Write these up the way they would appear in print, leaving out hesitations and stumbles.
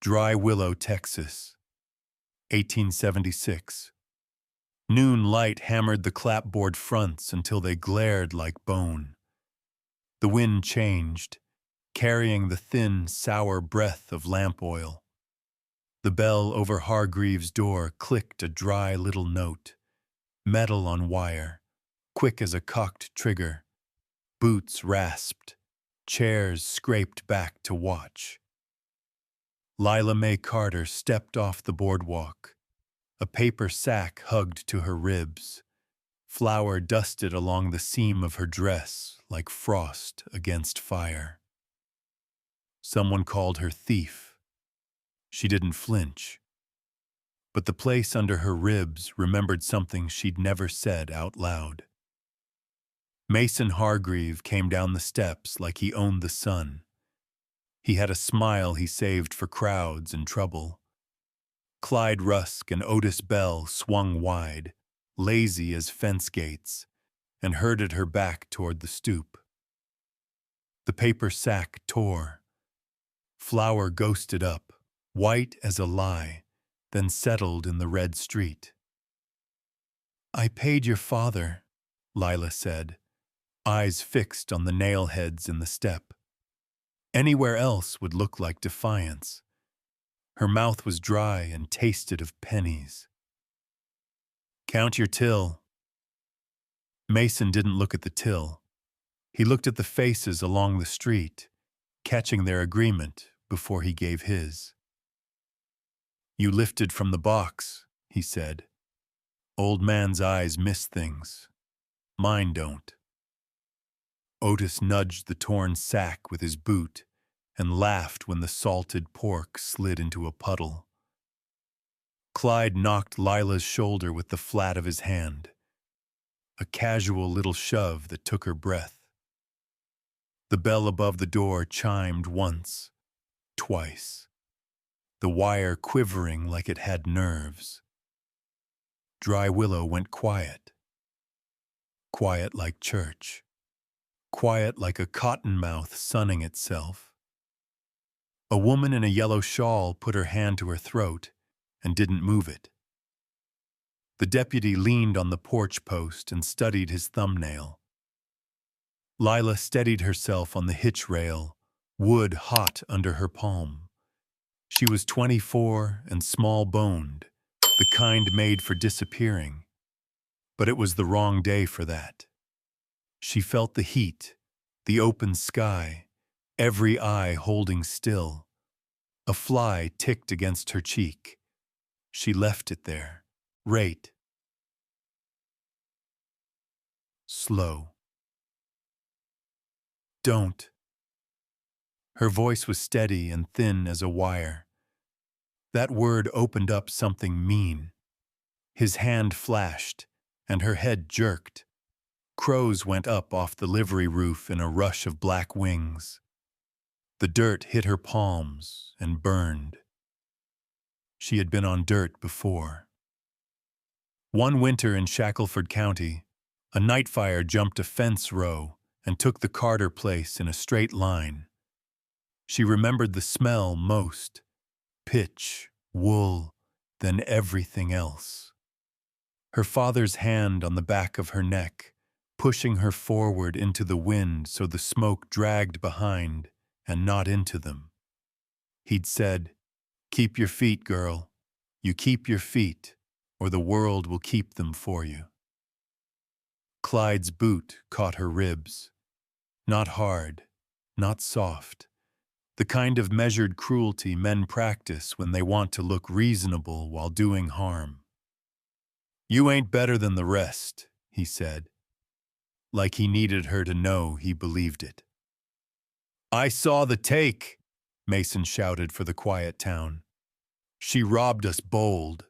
Dry Willow, Texas, 1876. Noon light hammered the clapboard fronts until they glared like bone. The wind changed, carrying the thin, sour breath of lamp oil. The bell over Hargreaves' door clicked a dry little note, metal on wire, quick as a cocked trigger. Boots rasped, chairs scraped back to watch. Lila Mae Carter stepped off the boardwalk, a paper sack hugged to her ribs. Flour dusted along the seam of her dress like frost against fire. Someone called her thief. She didn't flinch. But the place under her ribs remembered something she'd never said out loud. Mason Hargreave came down the steps like he owned the sun. He had a smile he saved for crowds and trouble. Clyde Rusk and Otis Bell swung wide, lazy as fence gates, and herded her back toward the stoop. The paper sack tore. Flour ghosted up, white as a lie, then settled in the red street. "I paid your father," Lila said, eyes fixed on the nail heads in the step. Anywhere else would look like defiance. Her mouth was dry and tasted of pennies. "Count your till." Mason didn't look at the till. He looked at the faces along the street, catching their agreement before he gave his. "You lifted from the box," he said. "Old man's eyes miss things. Mine don't." Otis nudged the torn sack with his boot and laughed when the salted pork slid into a puddle. Clyde knocked Lila's shoulder with the flat of his hand, a casual little shove that took her breath. The bell above the door chimed once, twice, the wire quivering like it had nerves. Dry Willow went quiet. Quiet like church. Quiet like a cottonmouth sunning itself. A woman in a yellow shawl put her hand to her throat and didn't move it. The deputy leaned on the porch post and studied his thumbnail. Lila steadied herself on the hitch rail, wood hot under her palm. She was 24 and small-boned, the kind made for disappearing. But it was the wrong day for that. She felt the heat, the open sky, every eye holding still. A fly ticked against her cheek. She left it there, right. Slow. "Don't." Her voice was steady and thin as a wire. That word opened up something mean. His hand flashed, and her head jerked. Crows went up off the livery roof in a rush of black wings. The dirt hit her palms and burned. She had been on dirt before. One winter in Shackelford County, a night fire jumped a fence row and took the Carter place in a straight line. She remembered the smell most, pitch, wool, then everything else. Her father's hand on the back of her neck, pushing her forward into the wind so the smoke dragged behind and not into them. He'd said, "Keep your feet, girl. You keep your feet, or the world will keep them for you." Clyde's boot caught her ribs. Not hard, not soft. The kind of measured cruelty men practice when they want to look reasonable while doing harm. "You ain't better than the rest," he said, like he needed her to know he believed it. "I saw the take," Mason shouted for the quiet town. "She robbed us bold."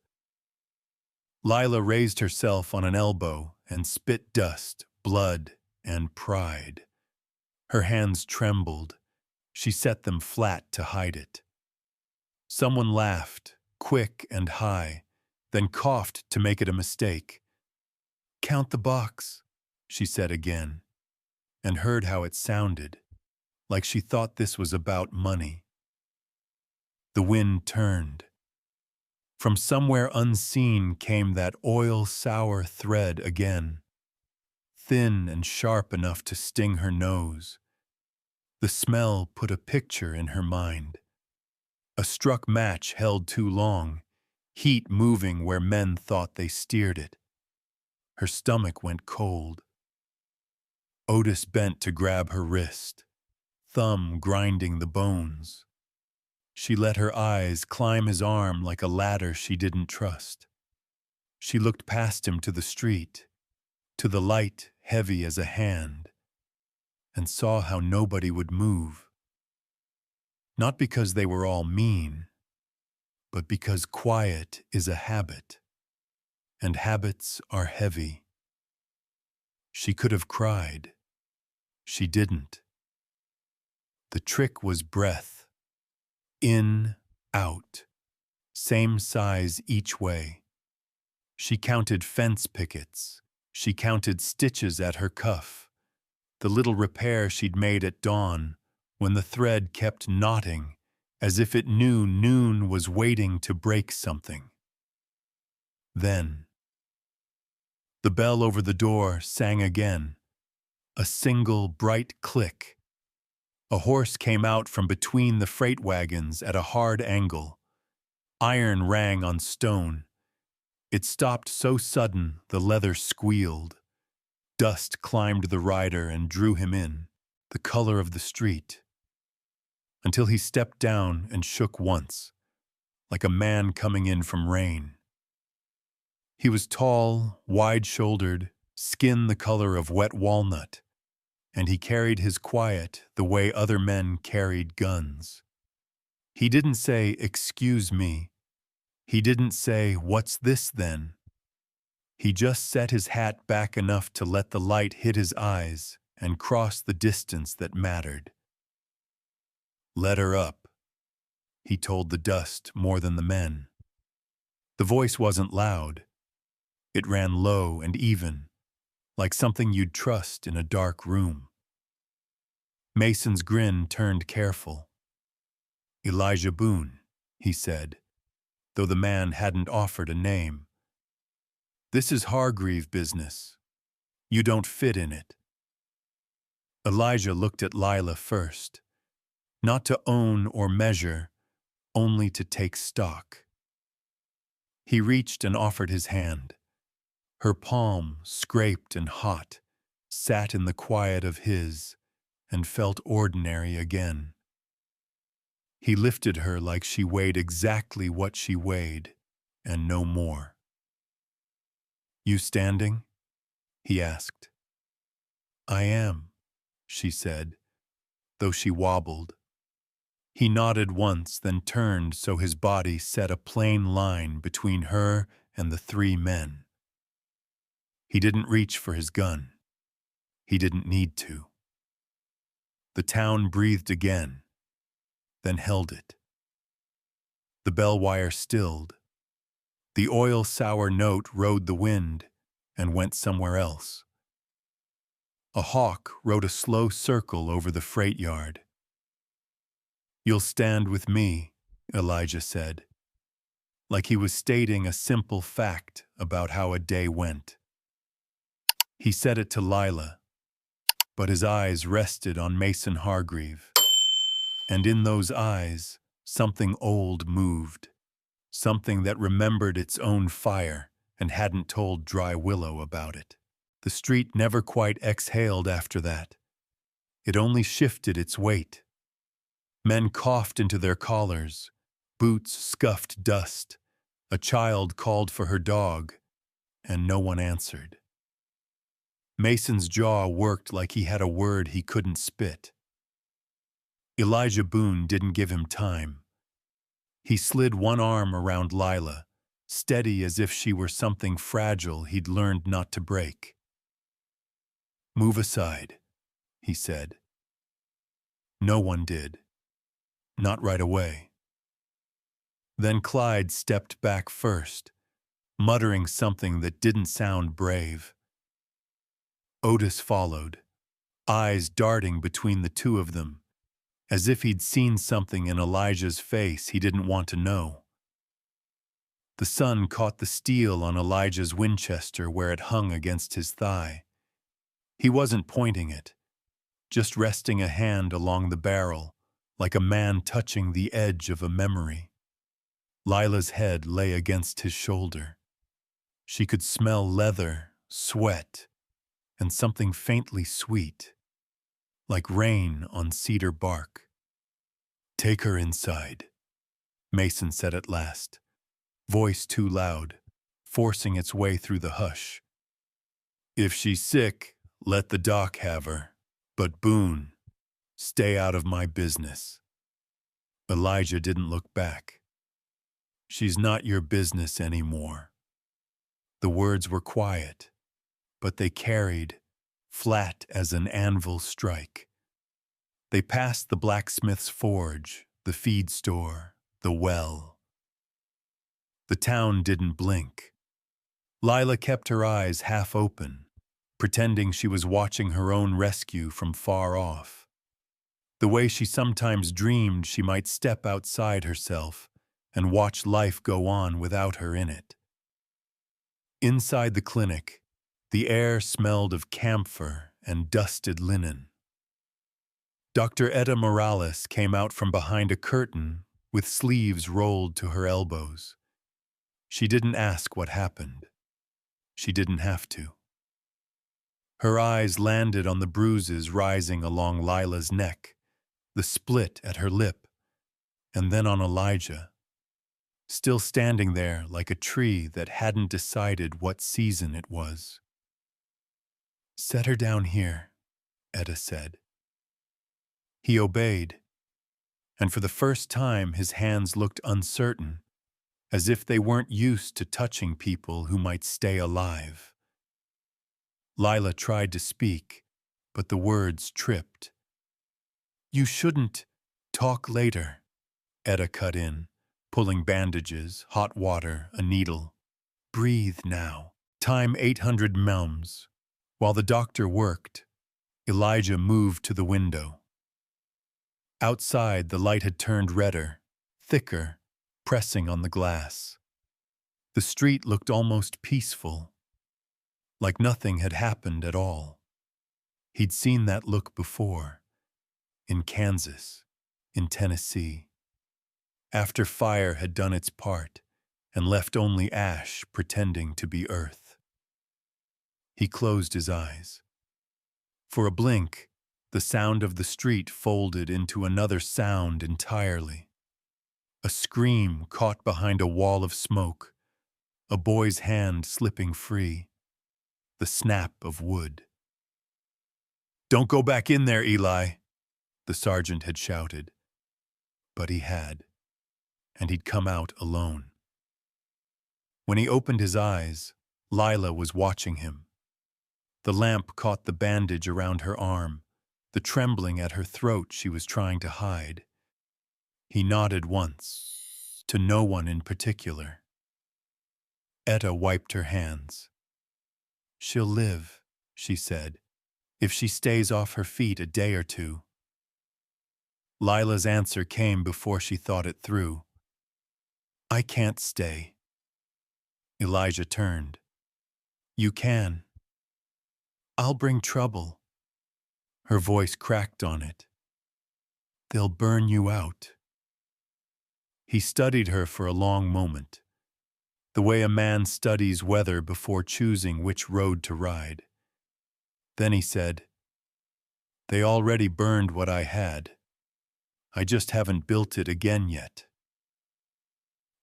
Lila raised herself on an elbow and spit dust, blood, and pride. Her hands trembled. She set them flat to hide it. Someone laughed, quick and high, then coughed to make it a mistake. "Count the box," she said again, and heard how it sounded, like she thought this was about money. The wind turned. From somewhere unseen came that oil-sour thread again, thin and sharp enough to sting her nose. The smell put a picture in her mind. A struck match held too long, heat moving where men thought they steered it. Her stomach went cold. Otis bent to grab her wrist, thumb grinding the bones. She let her eyes climb his arm like a ladder she didn't trust. She looked past him to the street, to the light heavy as a hand, and saw how nobody would move. Not because they were all mean, but because quiet is a habit, and habits are heavy. She could have cried. She didn't. The trick was breath. In, out, same size each way. She counted fence pickets. She counted stitches at her cuff, the little repair she'd made at dawn when the thread kept knotting as if it knew noon was waiting to break something. Then, the bell over the door sang again, a single bright click. A horse came out from between the freight wagons at a hard angle. Iron rang on stone. It stopped so sudden the leather squealed. Dust climbed the rider and drew him in, the color of the street, until he stepped down and shook once, like a man coming in from rain. He was tall, wide-shouldered, skin the color of wet walnut, and he carried his quiet the way other men carried guns. He didn't say, "Excuse me." He didn't say, "What's this then?" He just set his hat back enough to let the light hit his eyes and cross the distance that mattered. "Let her up," he told the dust more than the men. The voice wasn't loud. It ran low and even, like something you'd trust in a dark room. Mason's grin turned careful. "Elijah Boone," he said, though the man hadn't offered a name. "This is Hargreave business. You don't fit in it." Elijah looked at Lila first, not to own or measure, only to take stock. He reached and offered his hand. Her palm, scraped and hot, sat in the quiet of his and felt ordinary again. He lifted her like she weighed exactly what she weighed, and no more. "You standing?" he asked. "I am," she said, though she wobbled. He nodded once, then turned so his body set a plain line between her and the three men. He didn't reach for his gun. He didn't need to. The town breathed again, then held it. The bell wire stilled. The oil-sour note rode the wind and went somewhere else. A hawk rode a slow circle over the freight yard. "You'll stand with me," Elijah said, like he was stating a simple fact about how a day went. He said it to Lila, but his eyes rested on Mason Hargreave. And in those eyes, something old moved, something that remembered its own fire and hadn't told Dry Willow about it. The street never quite exhaled after that. It only shifted its weight. Men coughed into their collars, boots scuffed dust, a child called for her dog, and no one answered. Mason's jaw worked like he had a word he couldn't spit. Elijah Boone didn't give him time. He slid one arm around Lila, steady as if she were something fragile he'd learned not to break. "Move aside," he said. No one did. Not right away. Then Clyde stepped back first, muttering something that didn't sound brave. Otis followed, eyes darting between the two of them, as if he'd seen something in Elijah's face he didn't want to know. The sun caught the steel on Elijah's Winchester where it hung against his thigh. He wasn't pointing it, just resting a hand along the barrel, like a man touching the edge of a memory. Lila's head lay against his shoulder. She could smell leather, sweat, and something faintly sweet, like rain on cedar bark. "Take her inside," Mason said at last, voice too loud, forcing its way through the hush. "If she's sick, let the doc have her. But Boone, stay out of my business." Elijah didn't look back. "She's not your business anymore." The words were quiet, but they carried, flat as an anvil strike. They passed the blacksmith's forge, the feed store, the well. The town didn't blink. Lila kept her eyes half open, pretending she was watching her own rescue from far off. The way she sometimes dreamed she might step outside herself and watch life go on without her in it. Inside the clinic, the air smelled of camphor and dusted linen. Dr. Etta Morales came out from behind a curtain with sleeves rolled to her elbows. She didn't ask what happened. She didn't have to. Her eyes landed on the bruises rising along Lila's neck, the split at her lip, and then on Elijah, still standing there like a tree that hadn't decided what season it was. "Set her down here," Etta said. He obeyed, and for the first time his hands looked uncertain, as if they weren't used to touching people who might stay alive. Lila tried to speak, but the words tripped. "You shouldn't. Talk later," Etta cut in, pulling bandages, hot water, a needle. "Breathe now. Time 800 melms." While the doctor worked, Elijah moved to the window. Outside, the light had turned redder, thicker, pressing on the glass. The street looked almost peaceful, like nothing had happened at all. He'd seen that look before, in Kansas, in Tennessee, after fire had done its part and left only ash pretending to be earth. He closed his eyes. For a blink, the sound of the street folded into another sound entirely. A scream caught behind a wall of smoke, a boy's hand slipping free, the snap of wood. "Don't go back in there, Eli," the sergeant had shouted. But he had, and he'd come out alone. When he opened his eyes, Lila was watching him. The lamp caught the bandage around her arm, the trembling at her throat she was trying to hide. He nodded once, to no one in particular. Etta wiped her hands. "She'll live," she said, "if she stays off her feet a day or two." Lila's answer came before she thought it through. "I can't stay." Elijah turned. "You can." "I'll bring trouble." Her voice cracked on it. "They'll burn you out." He studied her for a long moment, the way a man studies weather before choosing which road to ride. Then he said, "They already burned what I had. I just haven't built it again yet."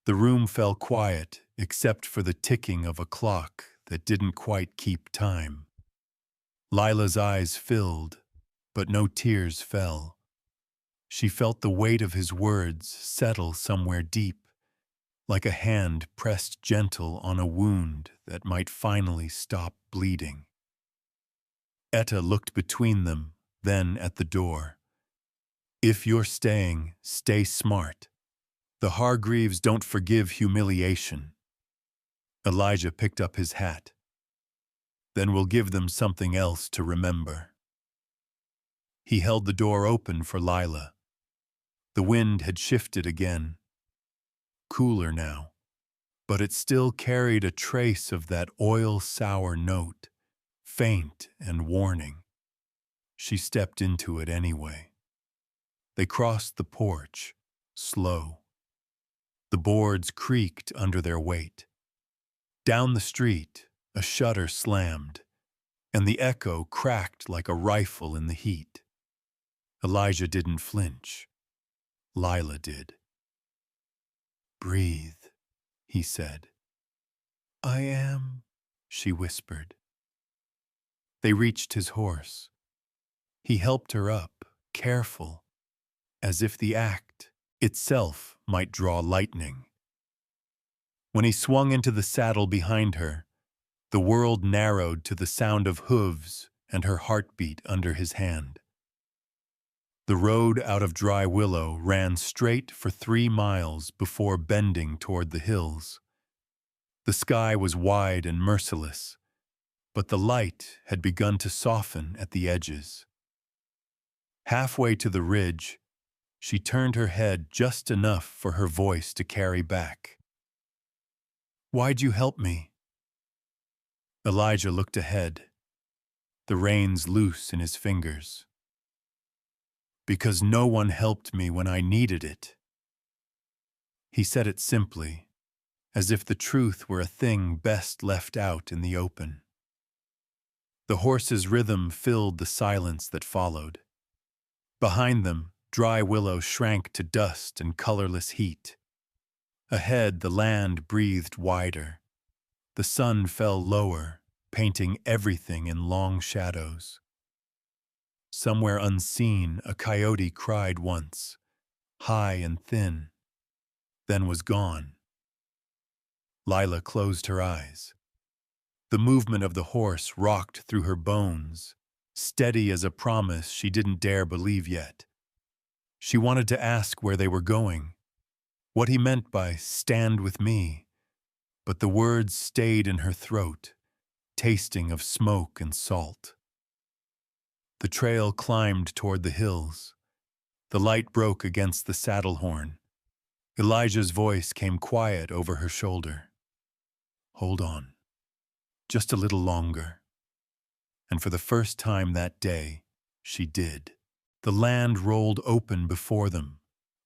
The room fell quiet except for the ticking of a clock that didn't quite keep time. Lila's eyes filled, but no tears fell. She felt the weight of his words settle somewhere deep, like a hand pressed gentle on a wound that might finally stop bleeding. Etta looked between them, then at the door. "If you're staying, stay smart. The Hargreaves don't forgive humiliation." Elijah picked up his hat. "Then we'll give them something else to remember." He held the door open for Lila, The wind had shifted again, cooler now, but it still carried a trace of that oil-sour note, faint and warning. She stepped into it anyway. They crossed the porch, slow. The boards creaked under their weight. Down the street, a shutter slammed, and the echo cracked like a rifle in the heat. Elijah didn't flinch. Lila did. "Breathe," he said. "I am," she whispered. They reached his horse. He helped her up, careful, as if the act itself might draw lightning. When he swung into the saddle behind her, the world narrowed to the sound of hooves and her heartbeat under his hand. The road out of Dry Willow ran straight for 3 miles before bending toward the hills. The sky was wide and merciless, but the light had begun to soften at the edges. Halfway to the ridge, she turned her head just enough for her voice to carry back. "Why'd you help me?" Elijah looked ahead, the reins loose in his fingers. "Because no one helped me when I needed it." He said it simply, as if the truth were a thing best left out in the open. The horse's rhythm filled the silence that followed. Behind them, Dry Willow shrank to dust and colorless heat. Ahead, the land breathed wider. The sun fell lower, painting everything in long shadows. Somewhere unseen, a coyote cried once, high and thin, then was gone. Lila closed her eyes. The movement of the horse rocked through her bones, steady as a promise she didn't dare believe yet. She wanted to ask where they were going, what he meant by "stand with me," but the words stayed in her throat, tasting of smoke and salt. The trail climbed toward the hills. The light broke against the saddle horn. Elijah's voice came quiet over her shoulder. "Hold on. Just a little longer." And for the first time that day, she did. The land rolled open before them,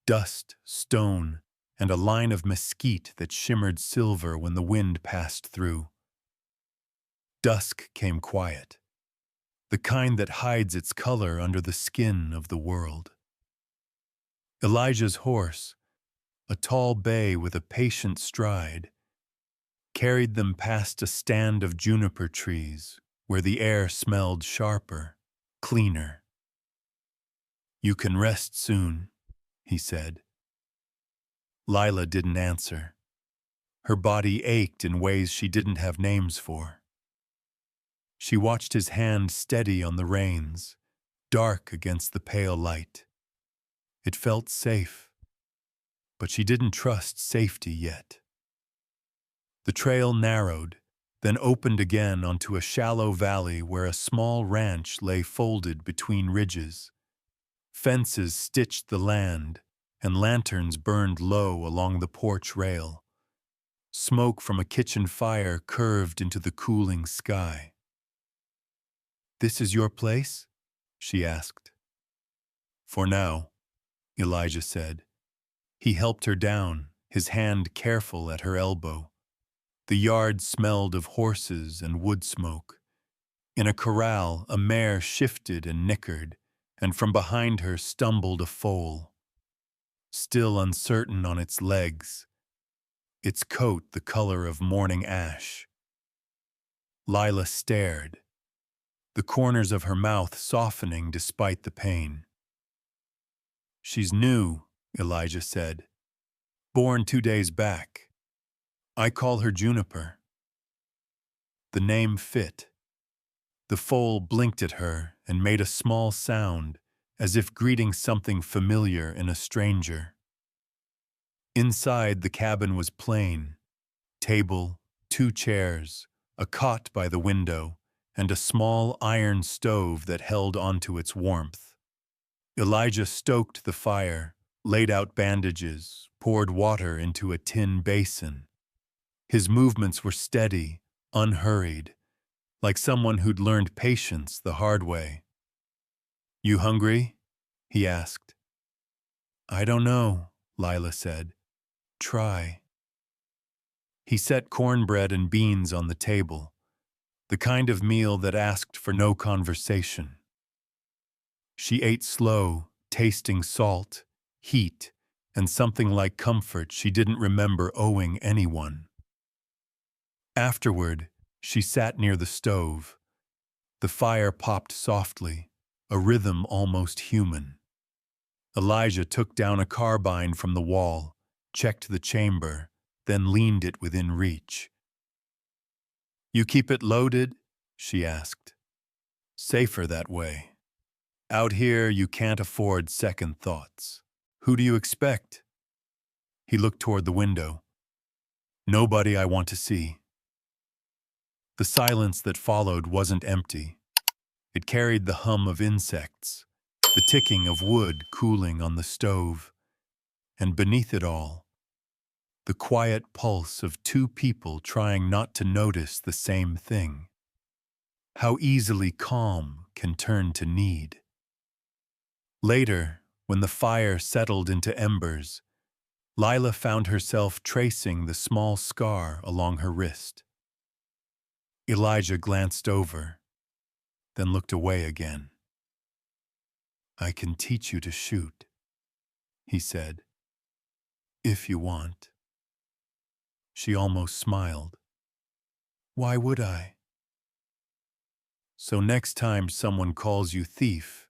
dust, stone, and a line of mesquite that shimmered silver when the wind passed through. Dusk came quiet, the kind that hides its color under the skin of the world. Elijah's horse, a tall bay with a patient stride, carried them past a stand of juniper trees where the air smelled sharper, cleaner. "You can rest soon," he said. Lila didn't answer. Her body ached in ways she didn't have names for. She watched his hand steady on the reins, dark against the pale light. It felt safe, but she didn't trust safety yet. The trail narrowed, then opened again onto a shallow valley where a small ranch lay folded between ridges. Fences stitched the land, and lanterns burned low along the porch rail. Smoke from a kitchen fire curved into the cooling sky. "This is your place?" she asked. "For now," Elijah said. He helped her down, his hand careful at her elbow. The yard smelled of horses and wood smoke. In a corral, a mare shifted and nickered, and from behind her stumbled a foal. Still uncertain on its legs, its coat the color of morning ash. Lila stared, the corners of her mouth softening despite the pain. "She's new," Elijah said. "Born 2 days back. I call her Juniper." The name fit. The foal blinked at her and made a small sound, as if greeting something familiar in a stranger. Inside, the cabin was plain. Table, 2 chairs, a cot by the window, and a small iron stove that held onto its warmth. Elijah stoked the fire, laid out bandages, poured water into a tin basin. His movements were steady, unhurried, like someone who'd learned patience the hard way. "You hungry?" he asked. "I don't know," Lila said. "Try." He set cornbread and beans on the table, the kind of meal that asked for no conversation. She ate slow, tasting salt, heat, and something like comfort she didn't remember owing anyone. Afterward, she sat near the stove. The fire popped softly, a rhythm almost human. Elijah took down a carbine from the wall, checked the chamber, then leaned it within reach. "You keep it loaded?" she asked. "Safer that way. Out here, you can't afford second thoughts. Who do you expect?" He looked toward the window. "Nobody I want to see." The silence that followed wasn't empty. It carried the hum of insects, the ticking of wood cooling on the stove, and beneath it all, the quiet pulse of two people trying not to notice the same thing. How easily calm can turn to need. Later, when the fire settled into embers, Lila found herself tracing the small scar along her wrist. Elijah glanced over, then looked away again. "I can teach you to shoot," he said, "if you want." She almost smiled. "Why would I?" "So next time someone calls you thief,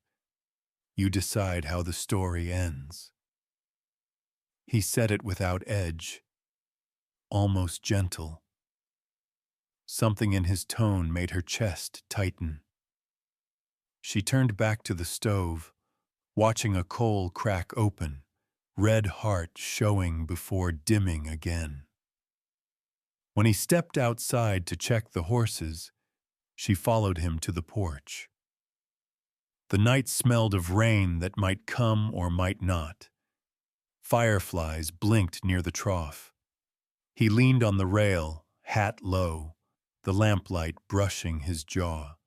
you decide how the story ends." He said it without edge, almost gentle. Something in his tone made her chest tighten. She turned back to the stove, watching a coal crack open, red heart showing before dimming again. When he stepped outside to check the horses, she followed him to the porch. The night smelled of rain that might come or might not. Fireflies blinked near the trough. He leaned on the rail, hat low, the lamplight brushing his jaw.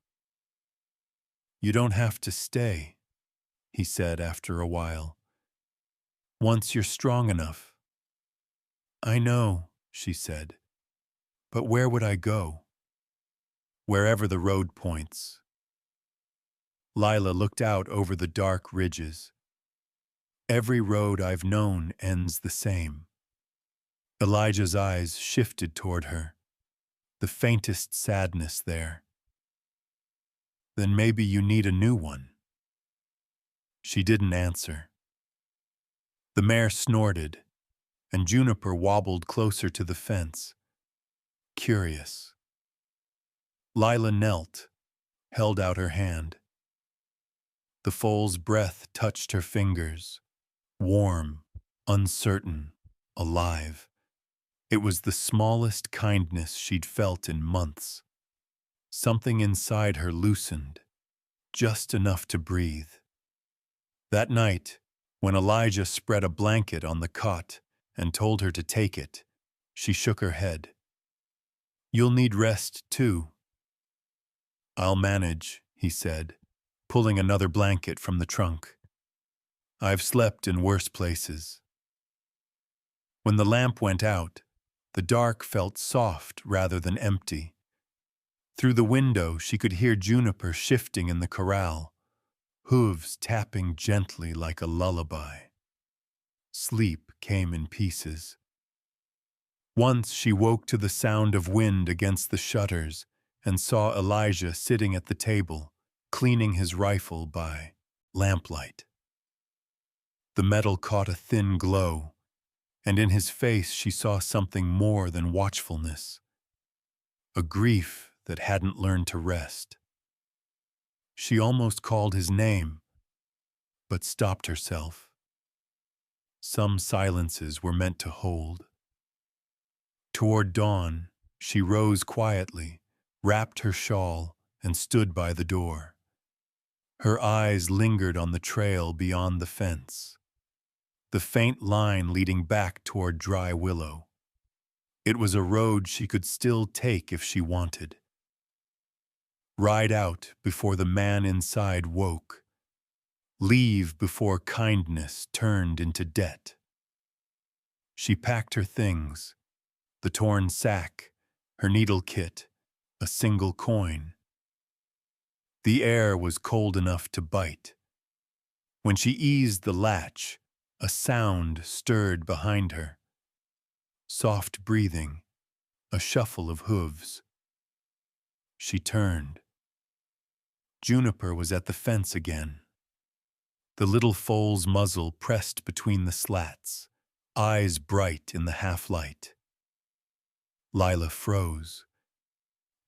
"You don't have to stay," he said after a while. "Once you're strong enough." "I know," she said. "But where would I go?" "Wherever the road points." Lila looked out over the dark ridges. "Every road I've known ends the same." Elijah's eyes shifted toward her, the faintest sadness there. "Then maybe you need a new one." She didn't answer. The mare snorted, and Juniper wobbled closer to the fence, curious. Lila knelt, held out her hand. The foal's breath touched her fingers, warm, uncertain, alive. It was the smallest kindness she'd felt in months. Something inside her loosened, just enough to breathe. That night, when Elijah spread a blanket on the cot and told her to take it, she shook her head. "You'll need rest, too." "I'll manage," he said, pulling another blanket from the trunk. "I've slept in worse places." When the lamp went out, the dark felt soft rather than empty. Through the window, she could hear Juniper shifting in the corral, hooves tapping gently like a lullaby. Sleep came in pieces. Once she woke to the sound of wind against the shutters and saw Elijah sitting at the table, cleaning his rifle by lamplight. The metal caught a thin glow, and in his face she saw something more than watchfulness, a grief that hadn't learned to rest. She almost called his name, but stopped herself. Some silences were meant to hold. Toward dawn, she rose quietly, wrapped her shawl, and stood by the door. Her eyes lingered on the trail beyond the fence. the faint line leading back toward Dry Willow. It was a road she could still take if she wanted. Ride out before the man inside woke. Leave before kindness turned into debt. She packed her things, the torn sack, her needle kit, a single coin. The air was cold enough to bite. When she eased the latch, a sound stirred behind her. Soft breathing, a shuffle of hooves. She turned. Juniper was at the fence again. The little foal's muzzle pressed between the slats, eyes bright in the half-light. Lila froze.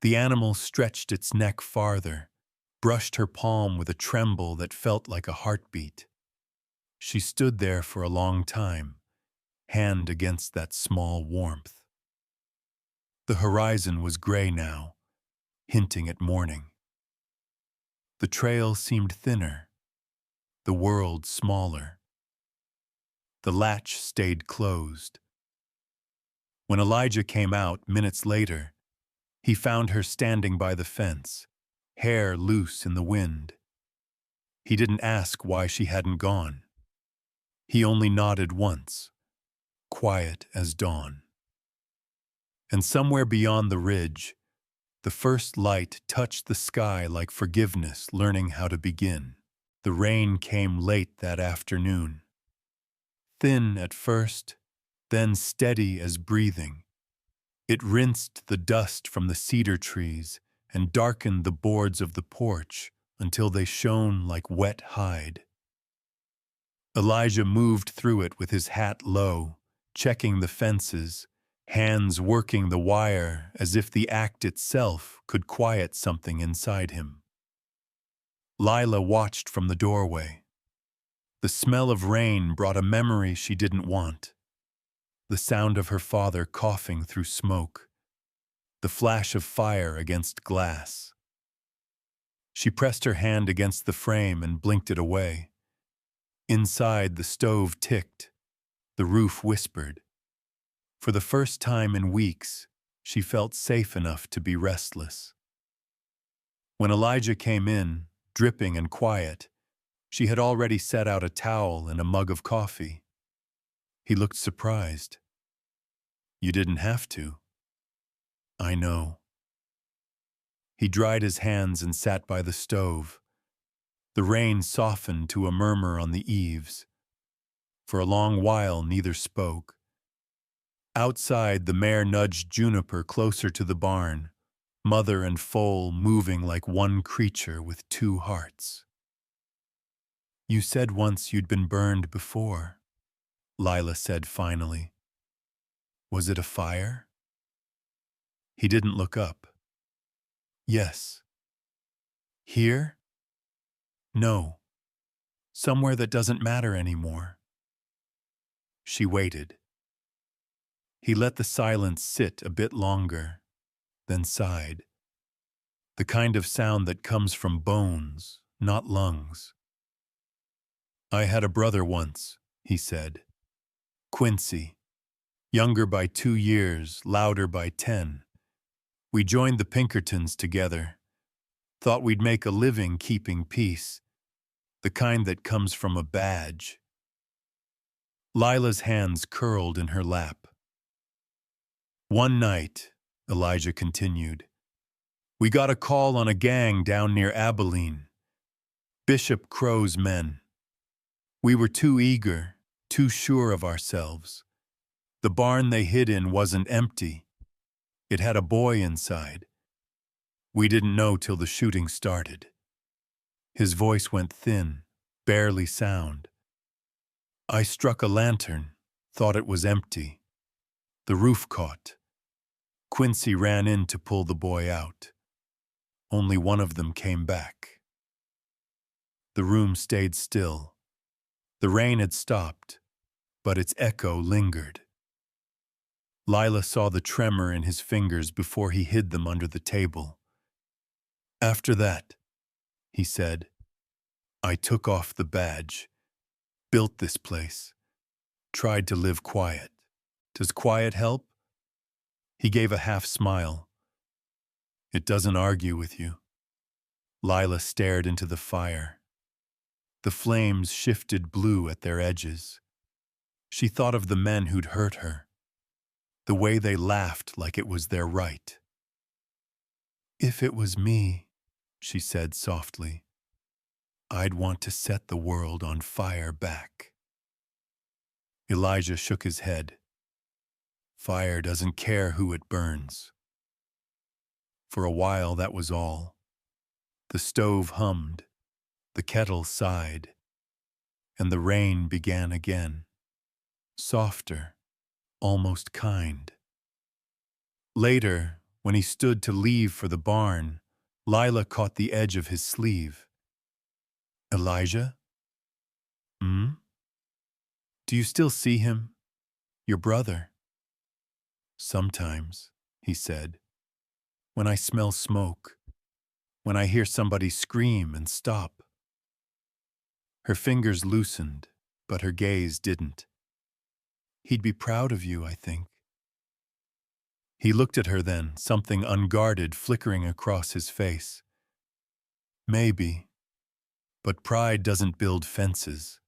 The animal stretched its neck farther, brushed her palm with a tremble that felt like a heartbeat. She stood there for a long time, hand against that small warmth. The horizon was gray now, hinting at morning. The trail seemed thinner, the world smaller. The latch stayed closed. When Elijah came out minutes later, he found her standing by the fence, hair loose in the wind. He didn't ask why she hadn't gone. He only nodded once, quiet as dawn. And somewhere beyond the ridge, the first light touched the sky like forgiveness learning how to begin. The rain came late that afternoon. Thin at first, then steady as breathing. It rinsed the dust from the cedar trees and darkened the boards of the porch until they shone like wet hide. Elijah moved through it with his hat low, checking the fences, hands working the wire as if the act itself could quiet something inside him. Lila watched from the doorway. The smell of rain brought a memory she didn't want. The sound of her father coughing through smoke. The flash of fire against glass. She pressed her hand against the frame and blinked it away. Inside, the stove ticked. The roof whispered. For the first time in weeks, she felt safe enough to be restless. When Elijah came in, dripping and quiet, she had already set out a towel and a mug of coffee. He looked surprised. "You didn't have to." "I know." He dried his hands and sat by the stove. The rain softened to a murmur on the eaves. For a long while, neither spoke. Outside, the mare nudged Juniper closer to the barn, mother and foal moving like one creature with two hearts. "You said once you'd been burned before," Lila said finally. "Was it a fire?" He didn't look up. "Yes." "Here?" "No. Somewhere that doesn't matter anymore." She waited. He let the silence sit a bit longer, then sighed. The kind of sound that comes from bones, not lungs. "I had a brother once," he said. "Quincy. Younger by 2 years, louder by 10. We joined the Pinkertons together. Thought we'd make a living keeping peace. The kind that comes from a badge." Lila's hands curled in her lap. "One night," Elijah continued, "we got a call on a gang down near Abilene. Bishop Crow's men. We were too eager, too sure of ourselves. The barn they hid in wasn't empty. It had a boy inside. We didn't know till the shooting started." His voice went thin, barely sound. "I struck a lantern, thought it was empty. The roof caught. Quincy ran in to pull the boy out. Only one of them came back." The room stayed still. The rain had stopped, but its echo lingered. Lila saw the tremor in his fingers before he hid them under the table. "After that," he said, "I took off the badge, built this place, Tried to live quiet. Does quiet help? He gave a half smile. It doesn't argue with you. Lila stared into the fire. The flames shifted blue at their edges. She thought of the men who'd hurt her, the way they laughed like it was their right. If it was me, she said softly, I'd want to set the world on fire back. Elijah shook his head. Fire doesn't care who it burns. For a while, that was all. The stove hummed, the kettle sighed, and the rain began again, softer, almost kind. Later, when he stood to leave for the barn, Lila caught the edge of his sleeve. Elijah? Hmm? Do you still see him? Your brother? Sometimes, he said. When I smell smoke. When I hear somebody scream and stop. Her fingers loosened, but her gaze didn't. He'd be proud of you, I think. He looked at her then, something unguarded flickering across his face. Maybe, but pride doesn't build fences.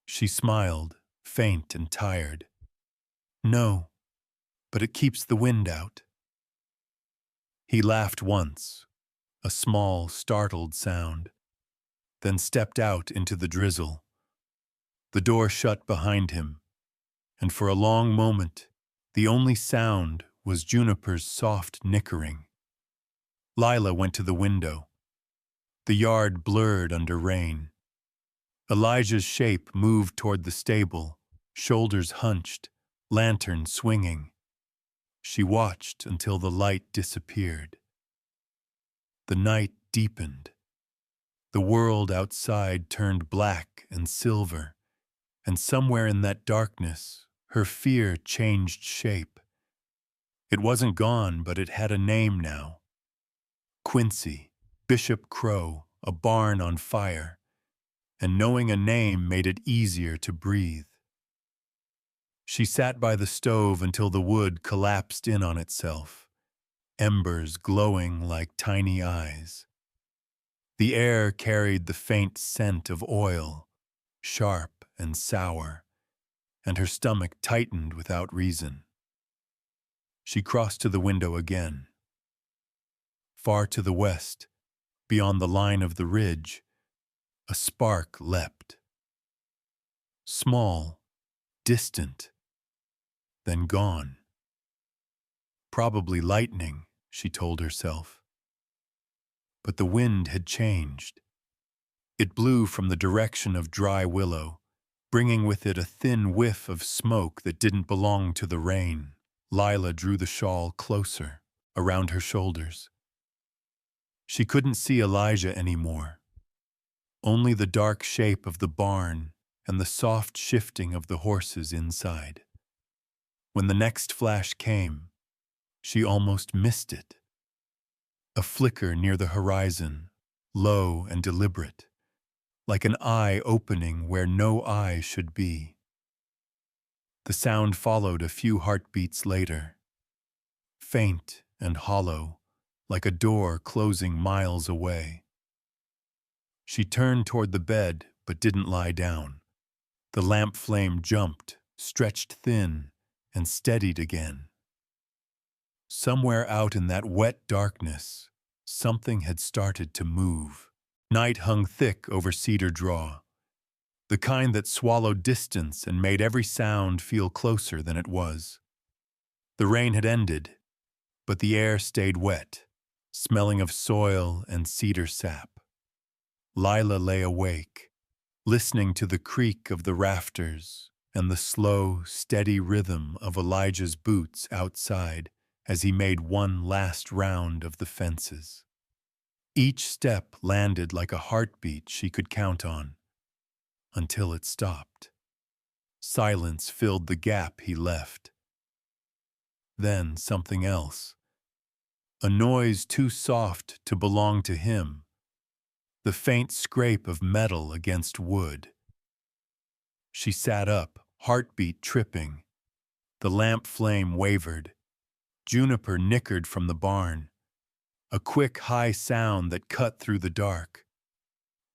She smiled, faint and tired. No, but it keeps the wind out. He laughed once, a small, startled sound, then stepped out into the drizzle. The door shut behind him, and for a long moment, the only sound was Juniper's soft nickering. Lila went to the window. The yard blurred under rain. Elijah's shape moved toward the stable, shoulders hunched, lantern swinging. She watched until the light disappeared. The night deepened. The world outside turned black and silver, and somewhere in that darkness, her fear changed shape. It wasn't gone, but it had a name now. Quincy, Bishop Crow, a barn on fire, and knowing a name made it easier to breathe. She sat by the stove until the wood collapsed in on itself, embers glowing like tiny eyes. The air carried the faint scent of oil, sharp and sour, and her stomach tightened without reason. She crossed to the window again. Far to the west, beyond the line of the ridge, a spark leapt. Small, distant, then gone. Probably lightning, she told herself. But the wind had changed. It blew from the direction of dry willow, bringing with it a thin whiff of smoke that didn't belong to the rain. Lila drew the shawl closer, around her shoulders. She couldn't see Elijah anymore. Only the dark shape of the barn and the soft shifting of the horses inside. When the next flash came, she almost missed it. A flicker near the horizon, low and deliberate, like an eye opening where no eye should be. The sound followed a few heartbeats later, faint and hollow, like a door closing miles away. She turned toward the bed, but didn't lie down. The lamp flame jumped, stretched thin, and steadied again. Somewhere out in that wet darkness, something had started to move. Night hung thick over Cedar Draw, the kind that swallowed distance and made every sound feel closer than it was. The rain had ended, but the air stayed wet, smelling of soil and cedar sap. Lila lay awake, listening to the creak of the rafters and the slow, steady rhythm of Elijah's boots outside as he made one last round of the fences. Each step landed like a heartbeat she could count on, until it stopped. Silence filled the gap he left. Then something else. A noise too soft to belong to him. The faint scrape of metal against wood. She sat up, heartbeat tripping. The lamp flame wavered. Juniper nickered from the barn. A quick, high sound that cut through the dark.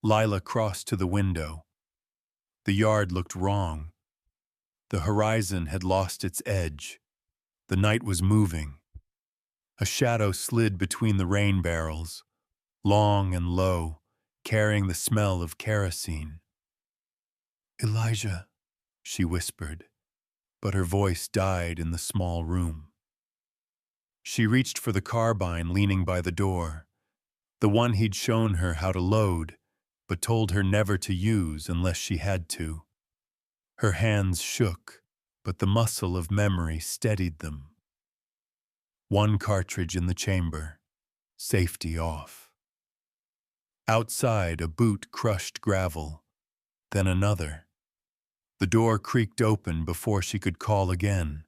Lila crossed to the window. The yard looked wrong. The horizon had lost its edge. The night was moving. A shadow slid between the rain barrels, long and low, carrying the smell of kerosene. "Elijah," she whispered, but her voice died in the small room. She reached for the carbine leaning by the door, the one he'd shown her how to load, but told her never to use unless she had to. Her hands shook, but the muscle of memory steadied them. One cartridge in the chamber, safety off. Outside, a boot crushed gravel, then another. The door creaked open before she could call again,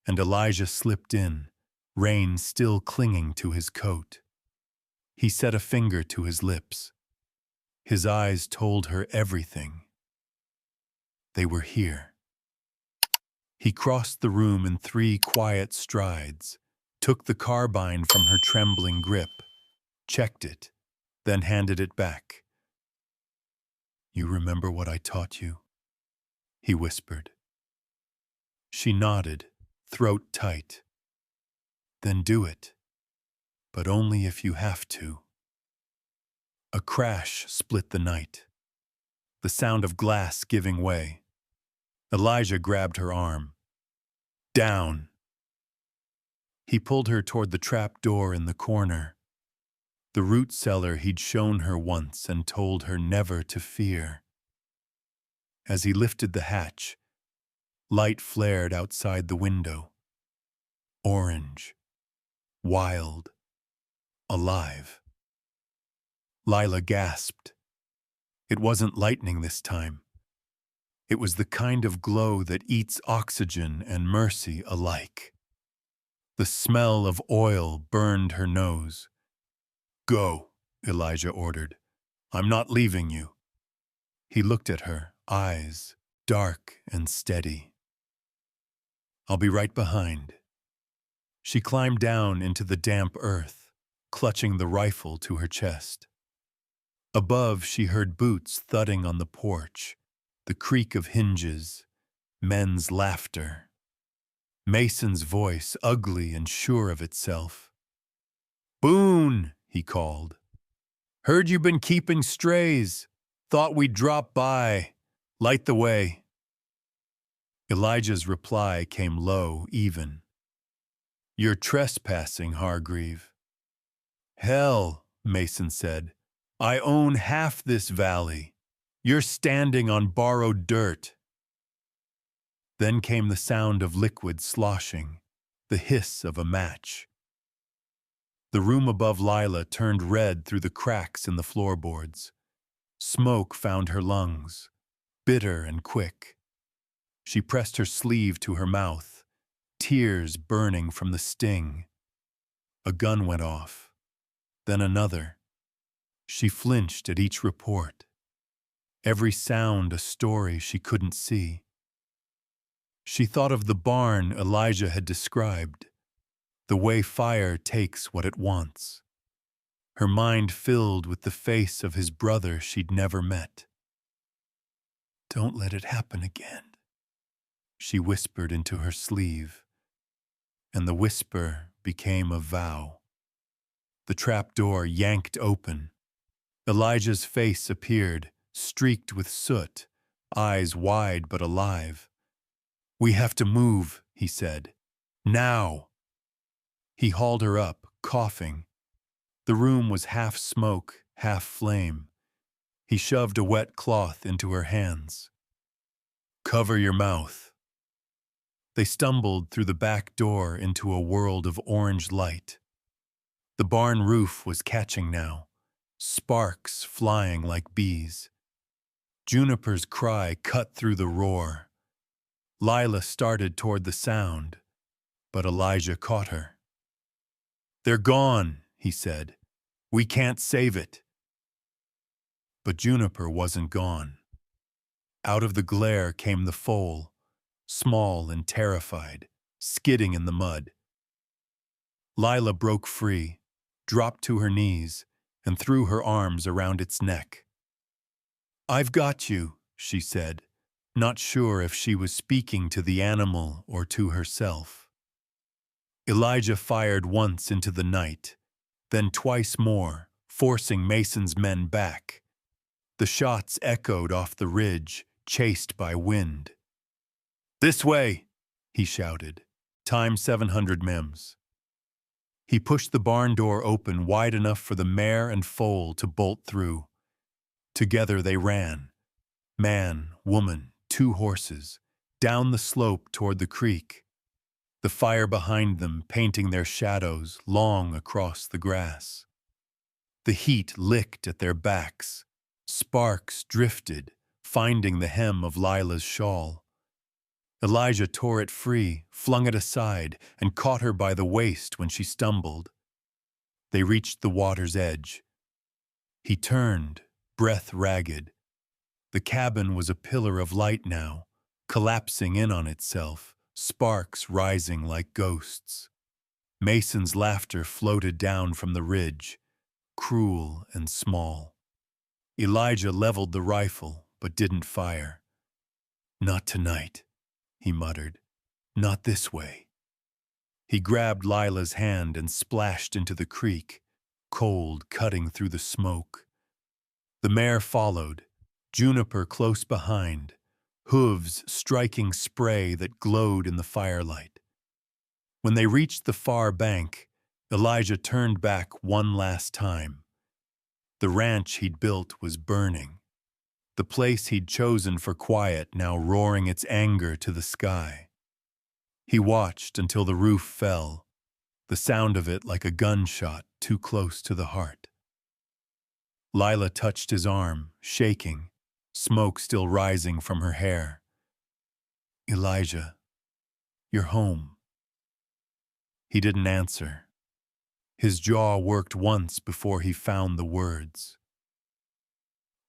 and Elijah slipped in, rain still clinging to his coat. He set a finger to his lips. His eyes told her everything. They were here. He crossed the room in 3 quiet strides, took the carbine from her trembling grip, checked it, then handed it back. "You remember what I taught you?" he whispered. She nodded, throat tight. "Then do it, but only if you have to." A crash split the night, the sound of glass giving way. Elijah grabbed her arm. "Down." He pulled her toward the trap door in the corner, the root cellar he'd shown her once and told her never to fear. As he lifted the hatch, light flared outside the window. Orange, wild, alive. Lila gasped. It wasn't lightning this time. It was the kind of glow that eats oxygen and mercy alike. The smell of oil burned her nose. "Go," Elijah ordered. "I'm not leaving you." He looked at her, eyes dark and steady. "I'll be right behind." She climbed down into the damp earth, clutching the rifle to her chest. Above, she heard boots thudding on the porch, the creak of hinges, men's laughter. Mason's voice, ugly and sure of itself. "Boone," he called. "Heard you been keeping strays. Thought we'd drop by. Light the way." Elijah's reply came low, even. "You're trespassing, Hargreave." "Hell," Mason said. "I own half this valley. You're standing on borrowed dirt." Then came the sound of liquid sloshing, the hiss of a match. The room above Lila turned red through the cracks in the floorboards. Smoke found her lungs, bitter and quick. She pressed her sleeve to her mouth, tears burning from the sting. A gun went off, then another. She flinched at each report. Every sound a story she couldn't see. She thought of the barn Elijah had described, the way fire takes what it wants. Her mind filled with the face of his brother she'd never met. "Don't let it happen again," she whispered into her sleeve, and the whisper became a vow. The trap door yanked open. Elijah's face appeared, streaked with soot, eyes wide but alive. "We have to move," he said. "Now." He hauled her up, coughing. The room was half smoke, half flame. He shoved a wet cloth into her hands. "Cover your mouth." They stumbled through the back door into a world of orange light. The barn roof was catching now, sparks flying like bees. Juniper's cry cut through the roar. Lila started toward the sound, but Elijah caught her. "They're gone," he said. "We can't save it." But Juniper wasn't gone. Out of the glare came the foal, small and terrified, skidding in the mud. Lila broke free, dropped to her knees, and threw her arms around its neck. "I've got you," she said, not sure if she was speaking to the animal or to herself. Elijah fired once into the night, then twice more, forcing Mason's men back. The shots echoed off the ridge, chased by wind. "This way," he shouted. "Time 700 mims." He pushed the barn door open wide enough for the mare and foal to bolt through. Together they ran, man, woman, 2 horses, down the slope toward the creek, the fire behind them painting their shadows long across the grass. The heat licked at their backs. Sparks drifted, finding the hem of Lila's shawl. Elijah tore it free, flung it aside, and caught her by the waist when she stumbled. They reached the water's edge. He turned, breath ragged. The cabin was a pillar of light now, collapsing in on itself, sparks rising like ghosts. Mason's laughter floated down from the ridge, cruel and small. Elijah leveled the rifle, but didn't fire. "Not tonight," he muttered. "Not this way." He grabbed Lila's hand and splashed into the creek, cold cutting through the smoke. The mare followed, Juniper close behind, hooves striking spray that glowed in the firelight. When they reached the far bank, Elijah turned back one last time. The ranch he'd built was burning. The place he'd chosen for quiet now roaring its anger to the sky. He watched until the roof fell, the sound of it like a gunshot too close to the heart. Lila touched his arm, shaking, smoke still rising from her hair. "Elijah, you're home." He didn't answer. His jaw worked once before he found the words.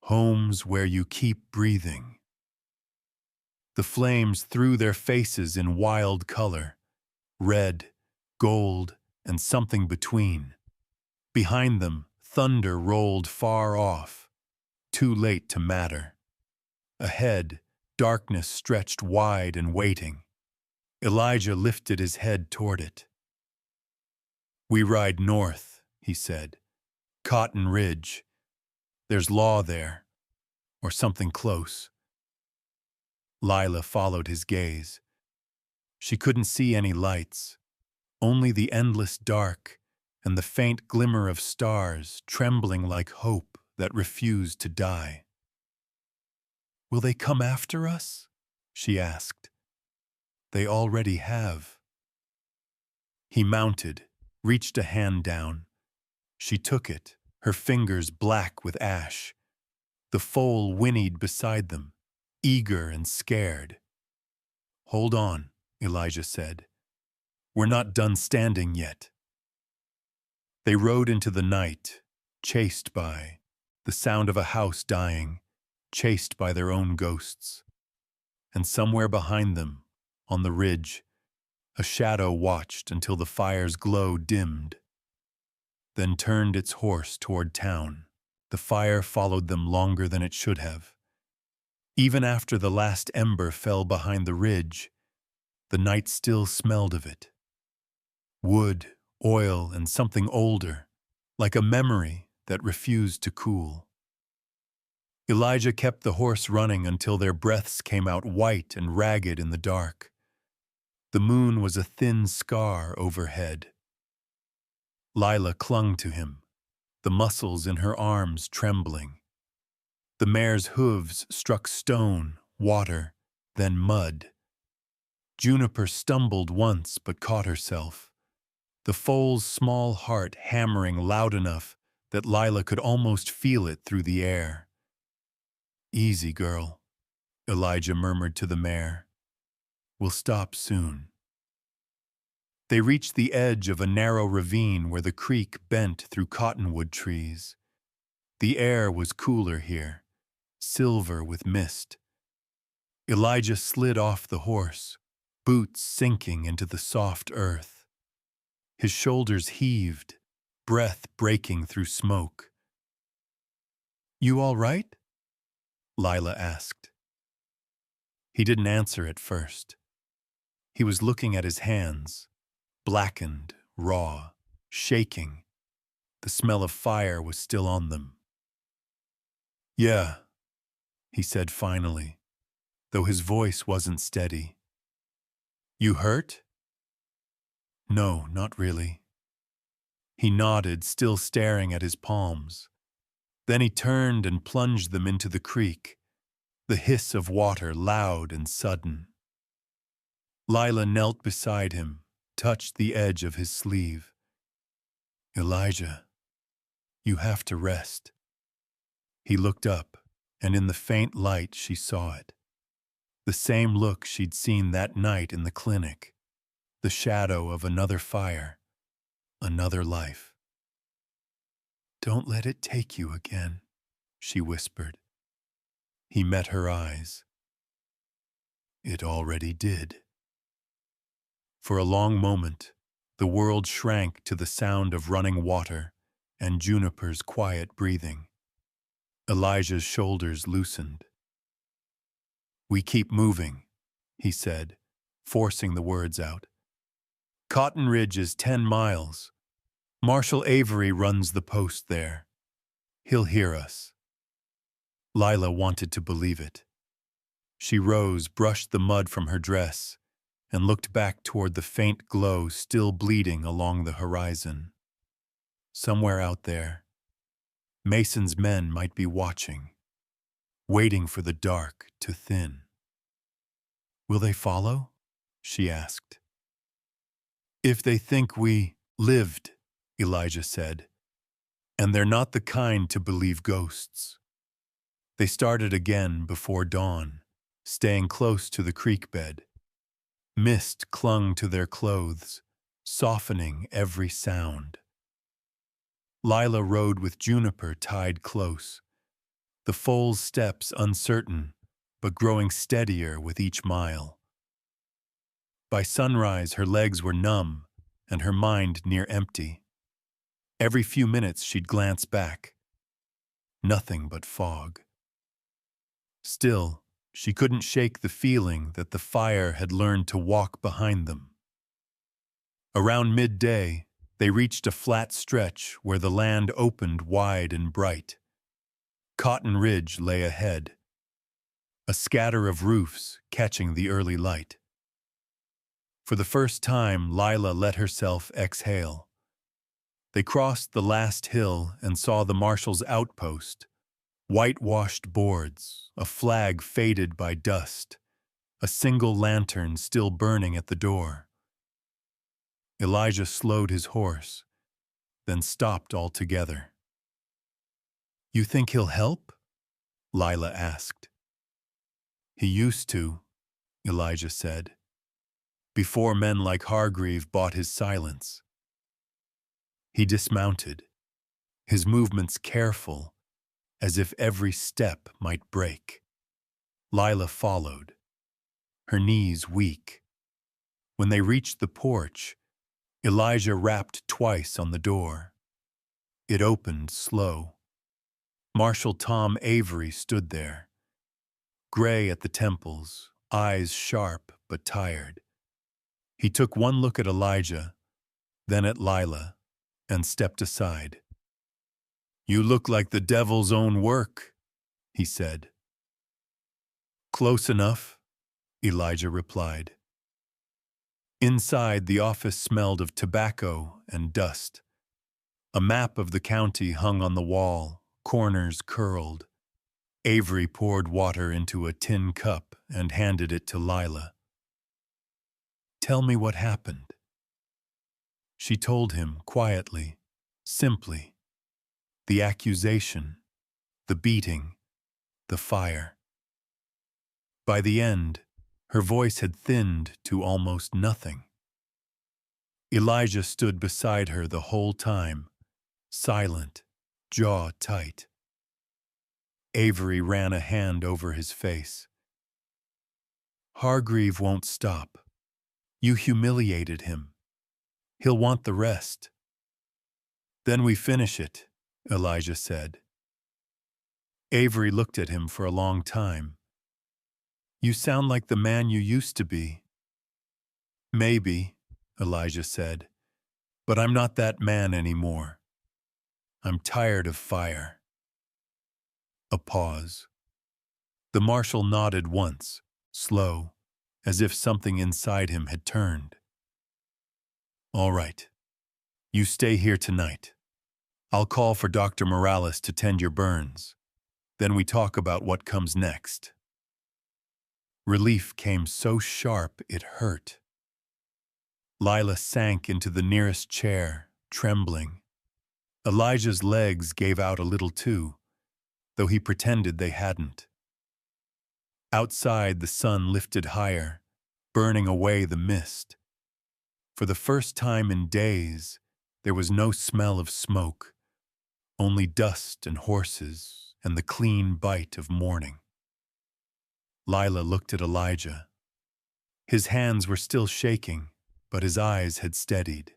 "Home's where you keep breathing." The flames threw their faces in wild color, red, gold, and something between. Behind them, thunder rolled far off, too late to matter. Ahead, darkness stretched wide and waiting. Elijah lifted his head toward it. "We ride north," he said. "Cotton Ridge. There's law there, or something close." Lila followed his gaze. She couldn't see any lights, only the endless dark and the faint glimmer of stars trembling like hope that refused to die. "Will they come after us?" she asked. "They already have." He mounted, reached a hand down. She took it, her fingers black with ash. The foal whinnied beside them, eager and scared. "Hold on," Elijah said. "We're not done standing yet." They rode into the night, chased by the sound of a house dying, chased by their own ghosts. And somewhere behind them, on the ridge, a shadow watched until the fire's glow dimmed, then turned its horse toward town. The fire followed them longer than it should have. Even after the last ember fell behind the ridge, the night still smelled of it. Wood, oil, and something older, like a memory that refused to cool. Elijah kept the horse running until their breaths came out white and ragged in the dark. The moon was a thin scar overhead. Lila clung to him, the muscles in her arms trembling. The mare's hooves struck stone, water, then mud. Juniper stumbled once but caught herself, the foal's small heart hammering loud enough that Lila could almost feel it through the air. "Easy, girl," Elijah murmured to the mare. "We'll stop soon." They reached the edge of a narrow ravine where the creek bent through cottonwood trees. The air was cooler here, silver with mist. Elijah slid off the horse, boots sinking into the soft earth. His shoulders heaved, breath breaking through smoke. "You all right?" Lila asked. He didn't answer at first. He was looking at his hands, blackened, raw, shaking. The smell of fire was still on them. "Yeah," he said finally, though his voice wasn't steady. "You hurt?" "No, not really." He nodded, still staring at his palms. Then he turned and plunged them into the creek, the hiss of water loud and sudden. Lila knelt beside him, touched the edge of his sleeve. "Elijah, you have to rest." He looked up, and in the faint light she saw it. The same look she'd seen that night in the clinic. The shadow of another fire, another life. "Don't let it take you again," she whispered. He met her eyes. It already did. For a long moment, the world shrank to the sound of running water and Juniper's quiet breathing. Elijah's shoulders loosened. "We keep moving," he said, forcing the words out. "Cotton Ridge is 10 miles. Marshal Avery runs the post there. He'll hear us." Lila wanted to believe it. She rose, brushed the mud from her dress, and looked back toward the faint glow still bleeding along the horizon. Somewhere out there, Mason's men might be watching, waiting for the dark to thin. "Will they follow?" she asked. "If they think we lived," Elijah said, "and they're not the kind to believe ghosts." They started again before dawn, staying close to the creek bed. Mist clung to their clothes, softening every sound. Lila rode with Juniper tied close, the foal's steps uncertain, but growing steadier with each mile. By sunrise, her legs were numb and her mind near empty. Every few minutes she'd glance back. Nothing but fog. Still, she couldn't shake the feeling that the fire had learned to walk behind them. Around midday, they reached a flat stretch where the land opened wide and bright. Cotton Ridge lay ahead, a scatter of roofs catching the early light. For the first time, Lila let herself exhale. They crossed the last hill and saw the marshal's outpost, whitewashed boards, a flag faded by dust, a single lantern still burning at the door. Elijah slowed his horse, then stopped altogether. "You think he'll help?" Lila asked. "He used to," Elijah said, "before men like Hargreave bought his silence." He dismounted, his movements careful, as if every step might break. Lila followed, her knees weak. When they reached the porch, Elijah rapped twice on the door. It opened slow. Marshal Tom Avery stood there, gray at the temples, eyes sharp but tired. He took one look at Elijah, then at Lila, and stepped aside. "You look like the devil's own work," he said. "Close enough," Elijah replied. Inside, the office smelled of tobacco and dust. A map of the county hung on the wall, corners curled. Avery poured water into a tin cup and handed it to Lila. "Tell me what happened." She told him quietly, simply. The accusation, the beating, the fire. By the end, her voice had thinned to almost nothing. Elijah stood beside her the whole time, silent, jaw tight. Avery ran a hand over his face. Hargreave won't stop. You humiliated him. He'll want the rest. Then we finish it, Elijah said. Avery looked at him for a long time. You sound like the man you used to be. Maybe, Elijah said, but I'm not that man anymore. I'm tired of fire. A pause. The marshal nodded once, slow, as if something inside him had turned. All right. You stay here tonight. I'll call for Dr. Morales to tend your burns. Then we talk about what comes next. Relief came so sharp it hurt. Lila sank into the nearest chair, trembling. Elijah's legs gave out a little too, though he pretended they hadn't. Outside, the sun lifted higher, burning away the mist. For the first time in days, there was no smell of smoke, only dust and horses and the clean bite of morning. Lila looked at Elijah. His hands were still shaking, but his eyes had steadied.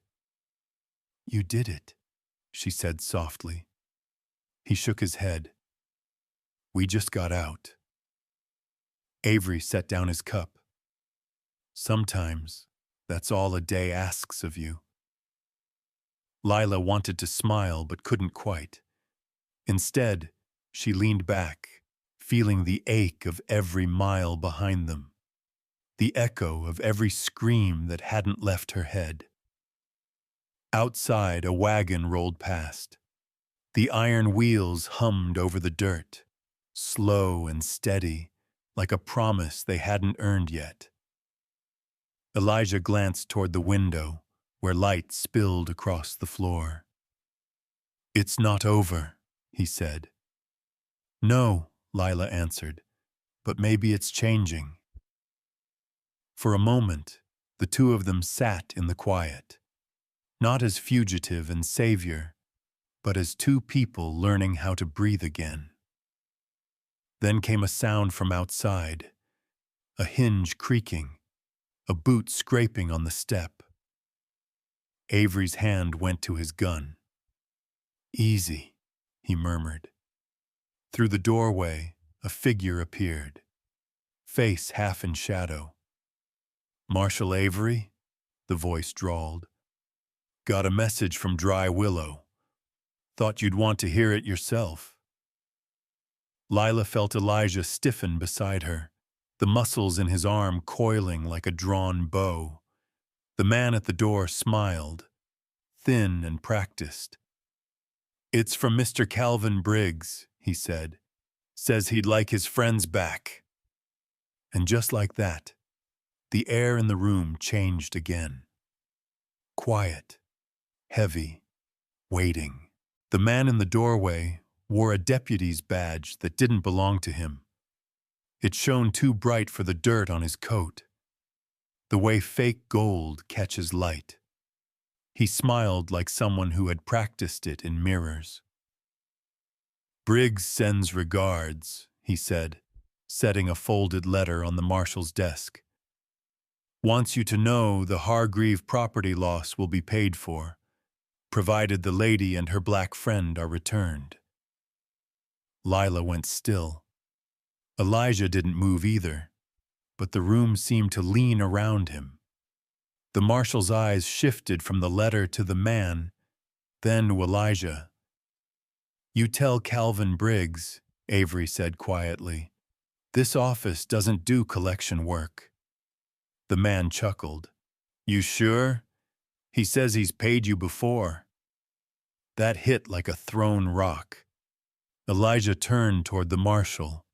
You did it, she said softly. He shook his head. We just got out. Avery set down his cup. Sometimes, that's all a day asks of you. Lila wanted to smile but couldn't quite. Instead, she leaned back, feeling the ache of every mile behind them, the echo of every scream that hadn't left her head. Outside, a wagon rolled past. The iron wheels hummed over the dirt, slow and steady, like a promise they hadn't earned yet. Elijah glanced toward the window, where light spilled across the floor. It's not over, he said. No, Lila answered, but maybe it's changing. For a moment, the two of them sat in the quiet, not as fugitive and savior, but as two people learning how to breathe again. Then came a sound from outside, a hinge creaking, a boot scraping on the step. Avery's hand went to his gun. Easy, he murmured. Through the doorway, a figure appeared, face half in shadow. Marshal Avery? The voice drawled. Got a message from Dry Willow. Thought you'd want to hear it yourself. Lila felt Elijah stiffen beside her, the muscles in his arm coiling like a drawn bow. The man at the door smiled, thin and practiced. It's from Mr. Calvin Briggs, he said. Says he'd like his friends back. And just like that, the air in the room changed again. Quiet, heavy, waiting. The man in the doorway wore a deputy's badge that didn't belong to him. It shone too bright for the dirt on his coat, the way fake gold catches light. He smiled like someone who had practiced it in mirrors. Briggs sends regards, he said, setting a folded letter on the marshal's desk. Wants you to know the Hargreave property loss will be paid for, provided the lady and her black friend are returned. Lila went still. Elijah didn't move either, but the room seemed to lean around him. The marshal's eyes shifted from the letter to the man, then to Elijah. You tell Calvin Briggs, Avery said quietly. This office doesn't do collection work. The man chuckled. You sure? He says he's paid you before. That hit like a thrown rock. Elijah turned toward the marshal.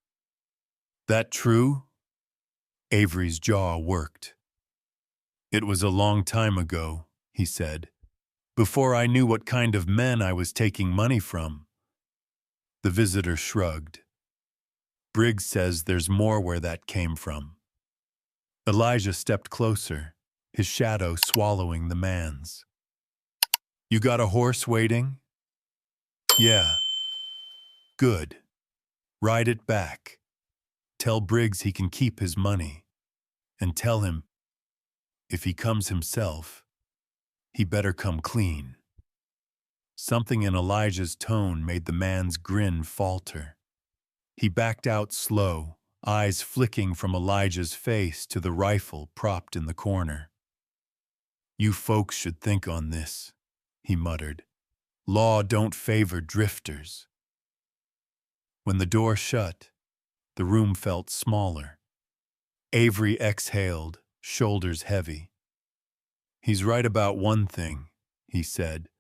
That true? Avery's jaw worked. It was a long time ago, he said, before I knew what kind of men I was taking money from. The visitor shrugged. Briggs says there's more where that came from. Elijah stepped closer, his shadow swallowing the man's. You got a horse waiting? Yeah. Good. Ride it back. Tell Briggs he can keep his money. and tell him, if he comes himself, he better come clean." Something in Elijah's tone made the man's grin falter. He backed out slow, eyes flicking from Elijah's face to the rifle propped in the corner. "You folks should think on this," he muttered. "Law don't favor drifters." When the door shut, the room felt smaller. Avery exhaled, shoulders heavy. "He's right about one thing," he said.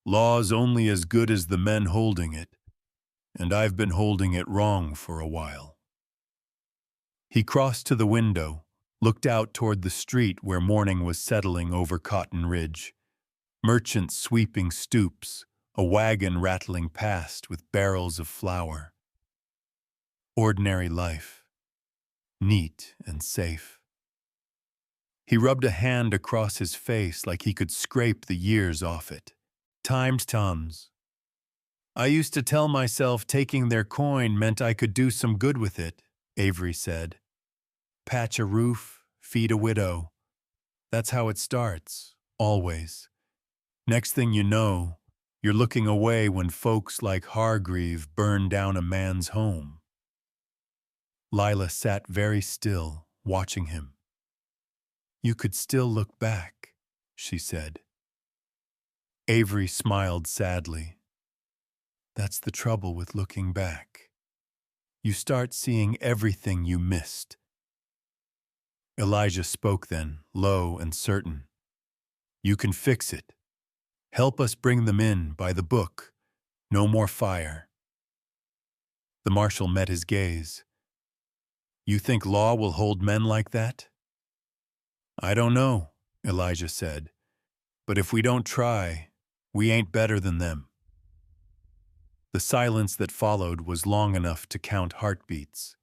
"Law's only as good as the men holding it, and I've been holding it wrong for a while." He crossed to the window, looked out toward the street where morning was settling over Cotton Ridge. Merchants sweeping stoops, a wagon rattling past with barrels of flour. Ordinary life, neat and safe. He rubbed a hand across his face like he could scrape the years off it. "Times tums. I used to tell myself taking their coin meant I could do some good with it," Avery said. "Patch a roof, feed a widow. That's how it starts, always. Next thing you know, you're looking away when folks like Hargreave burn down a man's home." Lila sat very still, watching him. "You could still look back," she said. Avery smiled sadly. "That's the trouble with looking back. You start seeing everything you missed." Elijah spoke then, low and certain. "You can fix it. Help us bring them in by the book. No more fire." The marshal met his gaze. "You think law will hold men like that?" "I don't know," Elijah said. "But if we don't try, we ain't better than them." The silence that followed was long enough to count heartbeats.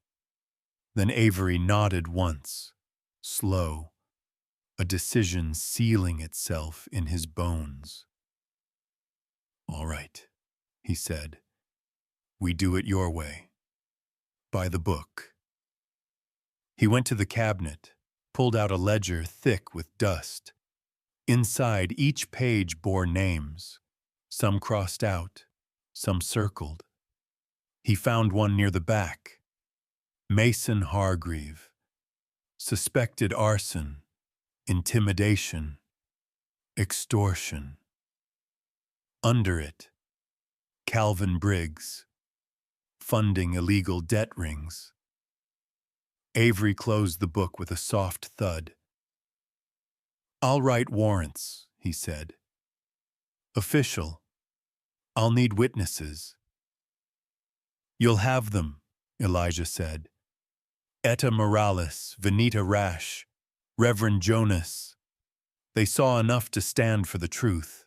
Then Avery nodded once, slow, a decision sealing itself in his bones. "All right," he said. "We do it your way. By the book." He went to the cabinet, pulled out a ledger thick with dust. Inside, each page bore names, some crossed out, some circled. He found one near the back. Mason Hargreave. Suspected arson, intimidation, extortion. Under it, Calvin Briggs. Funding illegal debt rings. Avery closed the book with a soft thud. "I'll write warrants," he said. "Official. I'll need witnesses." "You'll have them," Elijah said. "Etta Morales, Venita Rash, Reverend Jonas. They saw enough to stand for the truth."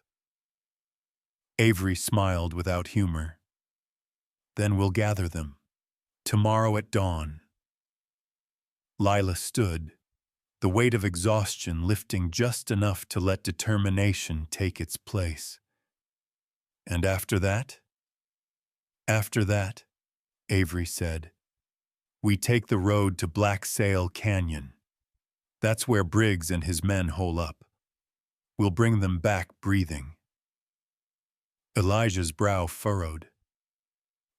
Avery smiled without humor. "Then we'll gather them. Tomorrow at dawn." Lila stood, the weight of exhaustion lifting just enough to let determination take its place. "And after that?" "After that," Avery said, "we take the road to Black Sail Canyon. That's where Briggs and his men hole up. We'll bring them back breathing." Elijah's brow furrowed.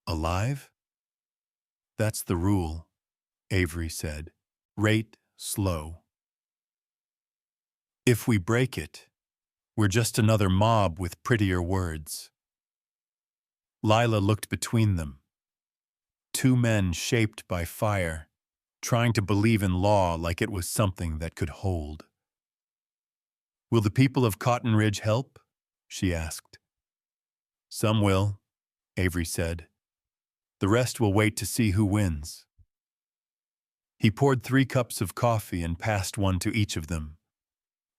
"Alive?" "That's the rule," Avery said. "Rate slow. If we break it, we're just another mob with prettier words." Lila looked between them. Two men shaped by fire, trying to believe in law like it was something that could hold. "Will the people of Cotton Ridge help?" she asked. "Some will," Avery said. "The rest will wait to see who wins." He poured 3 cups of coffee and passed one to each of them.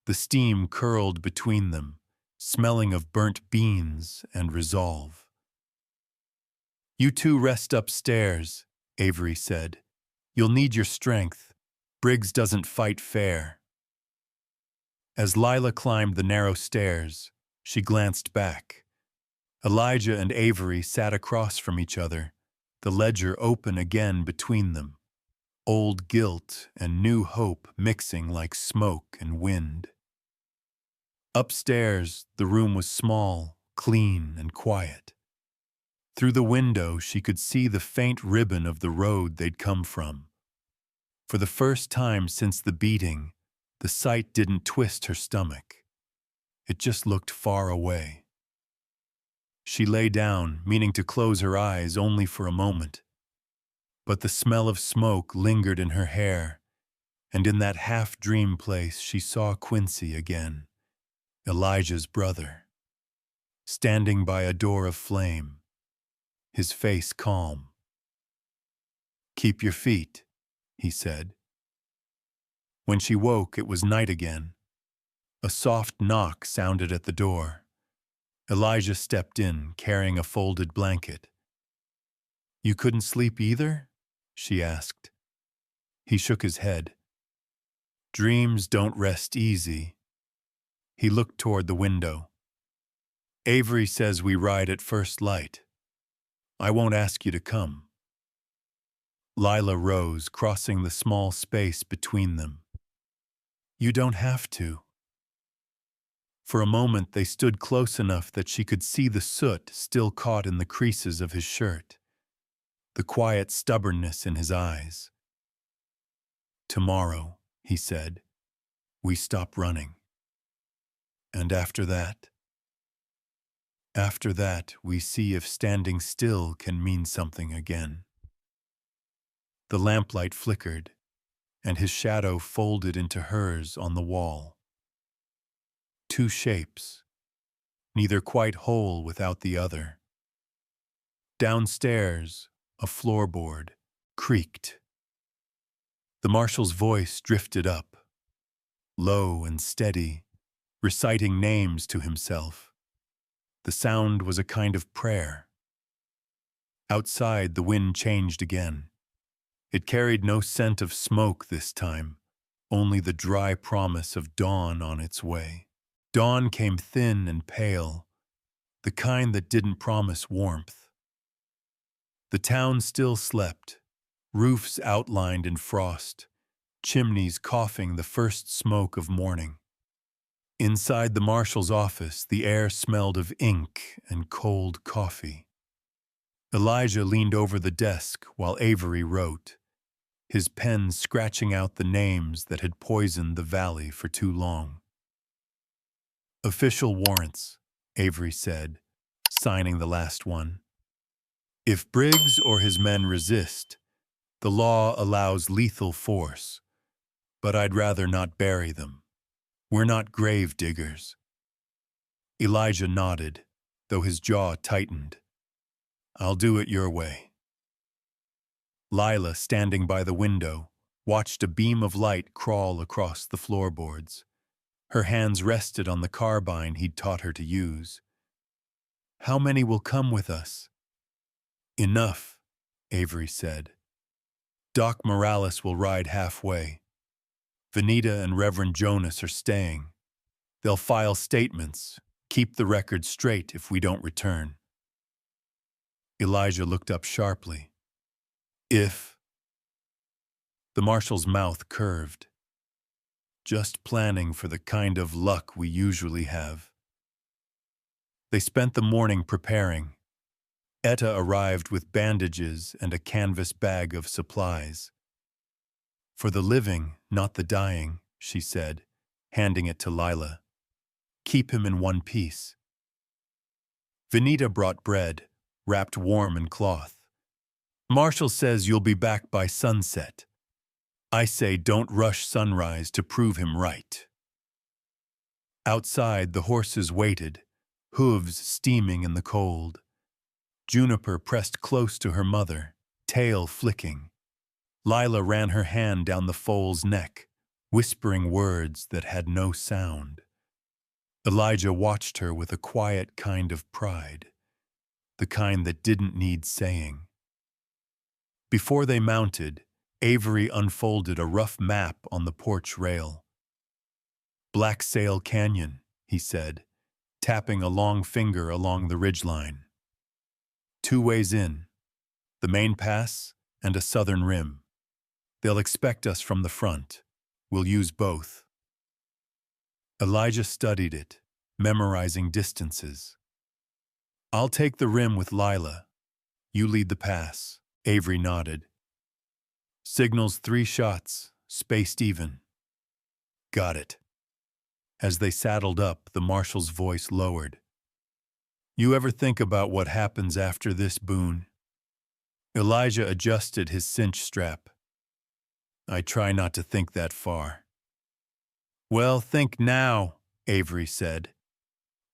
The steam curled between them, smelling of burnt beans and resolve. "You two rest upstairs," Avery said. "You'll need your strength. Briggs doesn't fight fair." As Lila climbed the narrow stairs, she glanced back. Elijah and Avery sat across from each other, the ledger open again between them. old guilt and new hope mixing like smoke and wind. Upstairs, the room was small, clean, and quiet. Through the window, she could see the faint ribbon of the road they'd come from. For the first time since the beating, the sight didn't twist her stomach. It just looked far away. She lay down, meaning to close her eyes only for a moment. But the smell of smoke lingered in her hair, and in that half-dream place she saw Quincy again, Elijah's brother, standing by a door of flame, his face calm. "Keep your feet," he said. When she woke, it was night again. A soft knock sounded at the door. Elijah stepped in, carrying a folded blanket. "You couldn't sleep either?" she asked. He shook his head. "Dreams don't rest easy." He looked toward the window. "Avery says we ride at first light. I won't ask you to come." Lila rose, crossing the small space between them. "You don't have to." For a moment they stood close enough that she could see the soot still caught in the creases of his shirt, the quiet stubbornness in his eyes. "Tomorrow," he said, "we stop running. And after that? After that, we see if standing still can mean something again." The lamplight flickered, and his shadow folded into hers on the wall. Two shapes, neither quite whole without the other. Downstairs, a floorboard creaked. The marshal's voice drifted up, low and steady, reciting names to himself. The sound was a kind of prayer. Outside, the wind changed again. It carried no scent of smoke this time, only the dry promise of dawn on its way. Dawn came thin and pale, the kind that didn't promise warmth. The town still slept, roofs outlined in frost, chimneys coughing the first smoke of morning. Inside the marshal's office, the air smelled of ink and cold coffee. Elijah leaned over the desk while Avery wrote, his pen scratching out the names that had poisoned the valley for too long. "Official warrants," Avery said, signing the last one. "If Briggs or his men resist, the law allows lethal force, but I'd rather not bury them. We're not grave diggers." Elijah nodded, though his jaw tightened. "I'll do it your way." Lila, standing by the window, watched a beam of light crawl across the floorboards. Her hands rested on the carbine he'd taught her to use. "How many will come with us?" "Enough," Avery said. "Doc Morales will ride halfway. Venita and Reverend Jonas are staying. They'll file statements, keep the record straight if we don't return." Elijah looked up sharply. "If?" The marshal's mouth curved. "Just planning for the kind of luck we usually have." They spent the morning preparing. Etta arrived with bandages and a canvas bag of supplies. "For the living, not the dying," she said, handing it to Lila. "Keep him in one piece." Venita brought bread, wrapped warm in cloth. "Marshall says you'll be back by sunset. I say don't rush sunrise to prove him right." Outside, the horses waited, hooves steaming in the cold. Juniper pressed close to her mother, tail flicking. Lila ran her hand down the foal's neck, whispering words that had no sound. Elijah watched her with a quiet kind of pride, the kind that didn't need saying. Before they mounted, Avery unfolded a rough map on the porch rail. "Black Sail Canyon," he said, tapping a long finger along the ridgeline. "Two ways in, the main pass and a southern rim. They'll expect us from the front. We'll use both. Elijah studied it, memorizing distances. I'll take the rim with Lila. You lead the pass. Avery nodded. Signals 3 shots, spaced even. Got it. As they saddled up, the marshal's voice lowered. You ever think about what happens after this, Boone? Elijah adjusted his cinch strap. I try not to think that far. Well, think now, Avery said.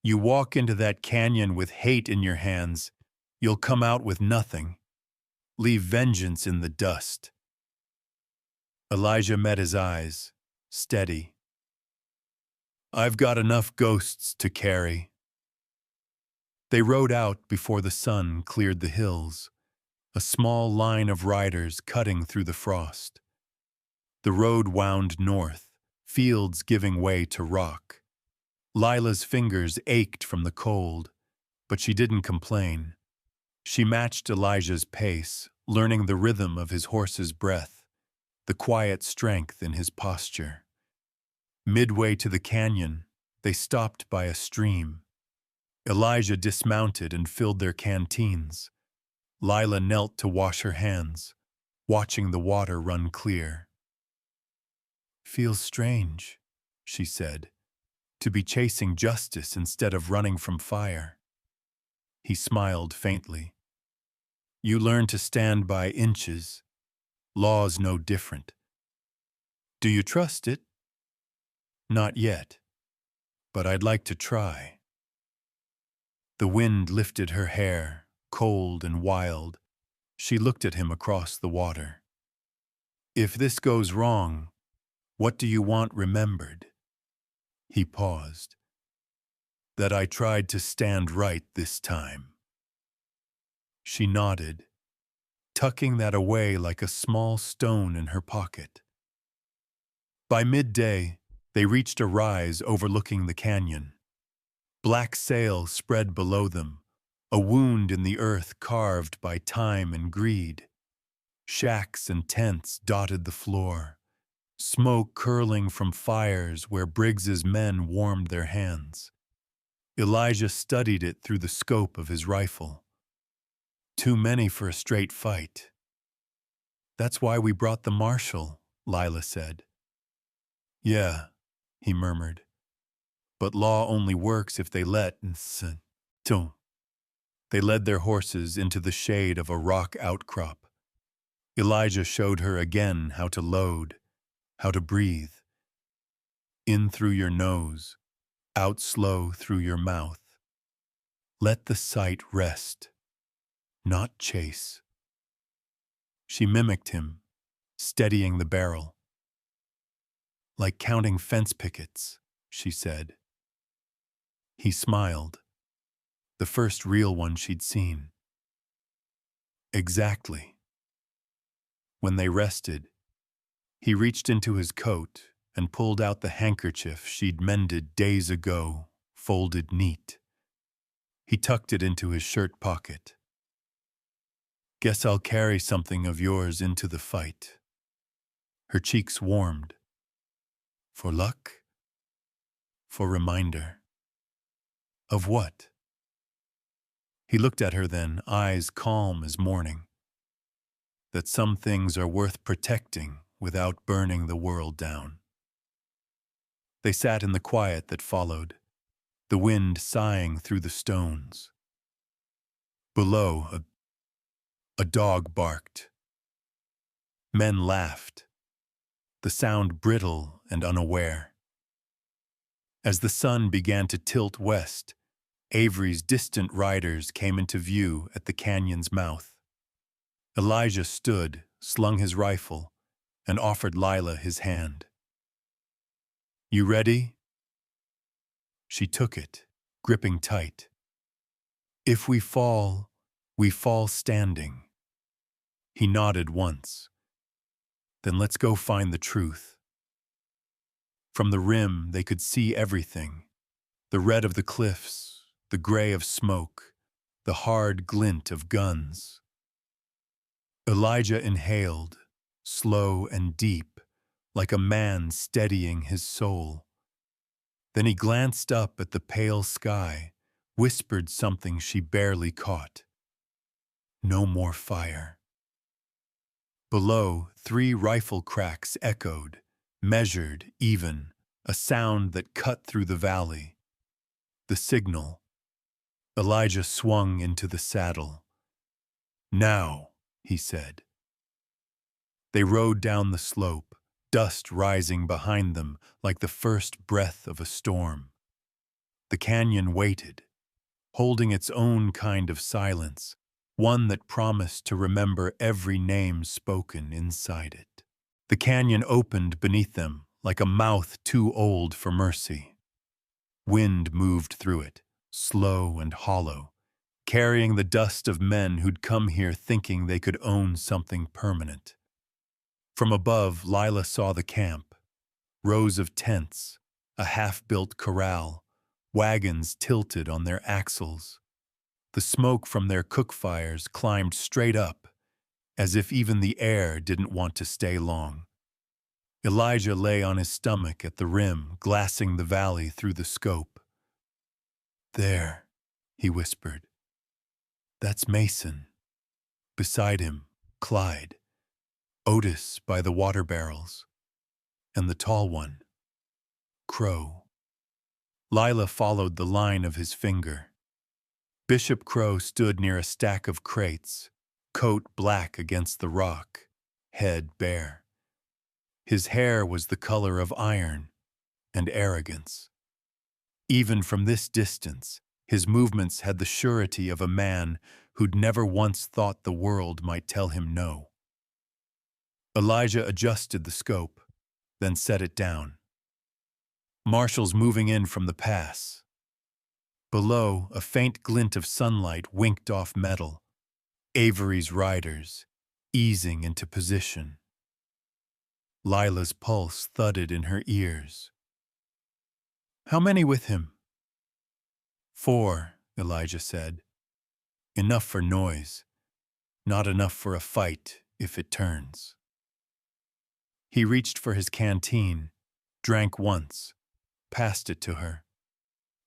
You walk into that canyon with hate in your hands, you'll come out with nothing. Leave vengeance in the dust. Elijah met his eyes, steady. I've got enough ghosts to carry. They rode out before the sun cleared the hills, a small line of riders cutting through the frost. The road wound north, fields giving way to rock. Lila's fingers ached from the cold, but she didn't complain. She matched Elijah's pace, learning the rhythm of his horse's breath, the quiet strength in his posture. Midway to the canyon, they stopped by a stream. Elijah dismounted and filled their canteens. Lila knelt to wash her hands, watching the water run clear. Feels strange, she said, to be chasing justice instead of running from fire. He smiled faintly. You learn to stand by inches. Law's no different. Do you trust it? Not yet, but I'd like to try. The wind lifted her hair, cold and wild. She looked at him across the water. If this goes wrong, what do you want remembered? He paused. That I tried to stand right this time. She nodded, tucking that away like a small stone in her pocket. By midday, they reached a rise overlooking the canyon. Black sail spread below them, a wound in the earth carved by time and greed. Shacks and tents dotted the floor, smoke curling from fires where Briggs's men warmed their hands. Elijah studied it through the scope of his rifle. Too many for a straight fight. That's why we brought the marshal, Lila said. Yeah, he murmured. But law only works if they let. They led their horses into the shade of a rock outcrop. Elijah showed her again how to load, how to breathe. In through your nose, out slow through your mouth. Let the sight rest, not chase. She mimicked him, steadying the barrel. Like counting fence pickets, she said. He smiled, the first real one she'd seen. Exactly. When they rested, he reached into his coat and pulled out the handkerchief she'd mended days ago, folded neat. He tucked it into his shirt pocket. Guess I'll carry something of yours into the fight. Her cheeks warmed. For luck? For reminder. Of what? He looked at her then, eyes calm as morning. That some things are worth protecting without burning the world down. They sat in the quiet that followed, the wind sighing through the stones. Below, a dog barked. Men laughed, the sound brittle and unaware. As the sun began to tilt west, Avery's distant riders came into view at the canyon's mouth. Elijah stood, slung his rifle, and offered Lila his hand. You ready? She took it, gripping tight. If we fall standing. He nodded once. Then let's go find the truth. From the rim, they could see everything. The red of the cliffs, the gray of smoke, the hard glint of guns. Elijah inhaled, slow and deep, like a man steadying his soul. Then he glanced up at the pale sky, whispered something she barely caught. No more fire. Below, 3 rifle cracks echoed, measured, even, a sound that cut through the valley. The signal. Elijah swung into the saddle. Now, he said. They rode down the slope, dust rising behind them like the first breath of a storm. The canyon waited, holding its own kind of silence, one that promised to remember every name spoken inside it. The canyon opened beneath them like a mouth too old for mercy. Wind moved through it, slow and hollow, carrying the dust of men who'd come here thinking they could own something permanent. From above, Lila saw the camp, rows of tents, a half-built corral, wagons tilted on their axles. The smoke from their cook fires climbed straight up, as if even the air didn't want to stay long. Elijah lay on his stomach at the rim, glassing the valley through the scope. There, he whispered. That's Mason. Beside him, Clyde. Otis by the water barrels. And the tall one, Crow. Lila followed the line of his finger. Bishop Crow stood near a stack of crates, coat black against the rock, head bare. His hair was the color of iron and arrogance. Even from this distance, his movements had the surety of a man who'd never once thought the world might tell him no. Elijah adjusted the scope, then set it down. Marshals moving in from the pass. Below, a faint glint of sunlight winked off metal. Avery's riders, easing into position. Lila's pulse thudded in her ears. How many with him? 4, Elijah said. Enough for noise, not enough for a fight if it turns. He reached for his canteen, drank once, passed it to her.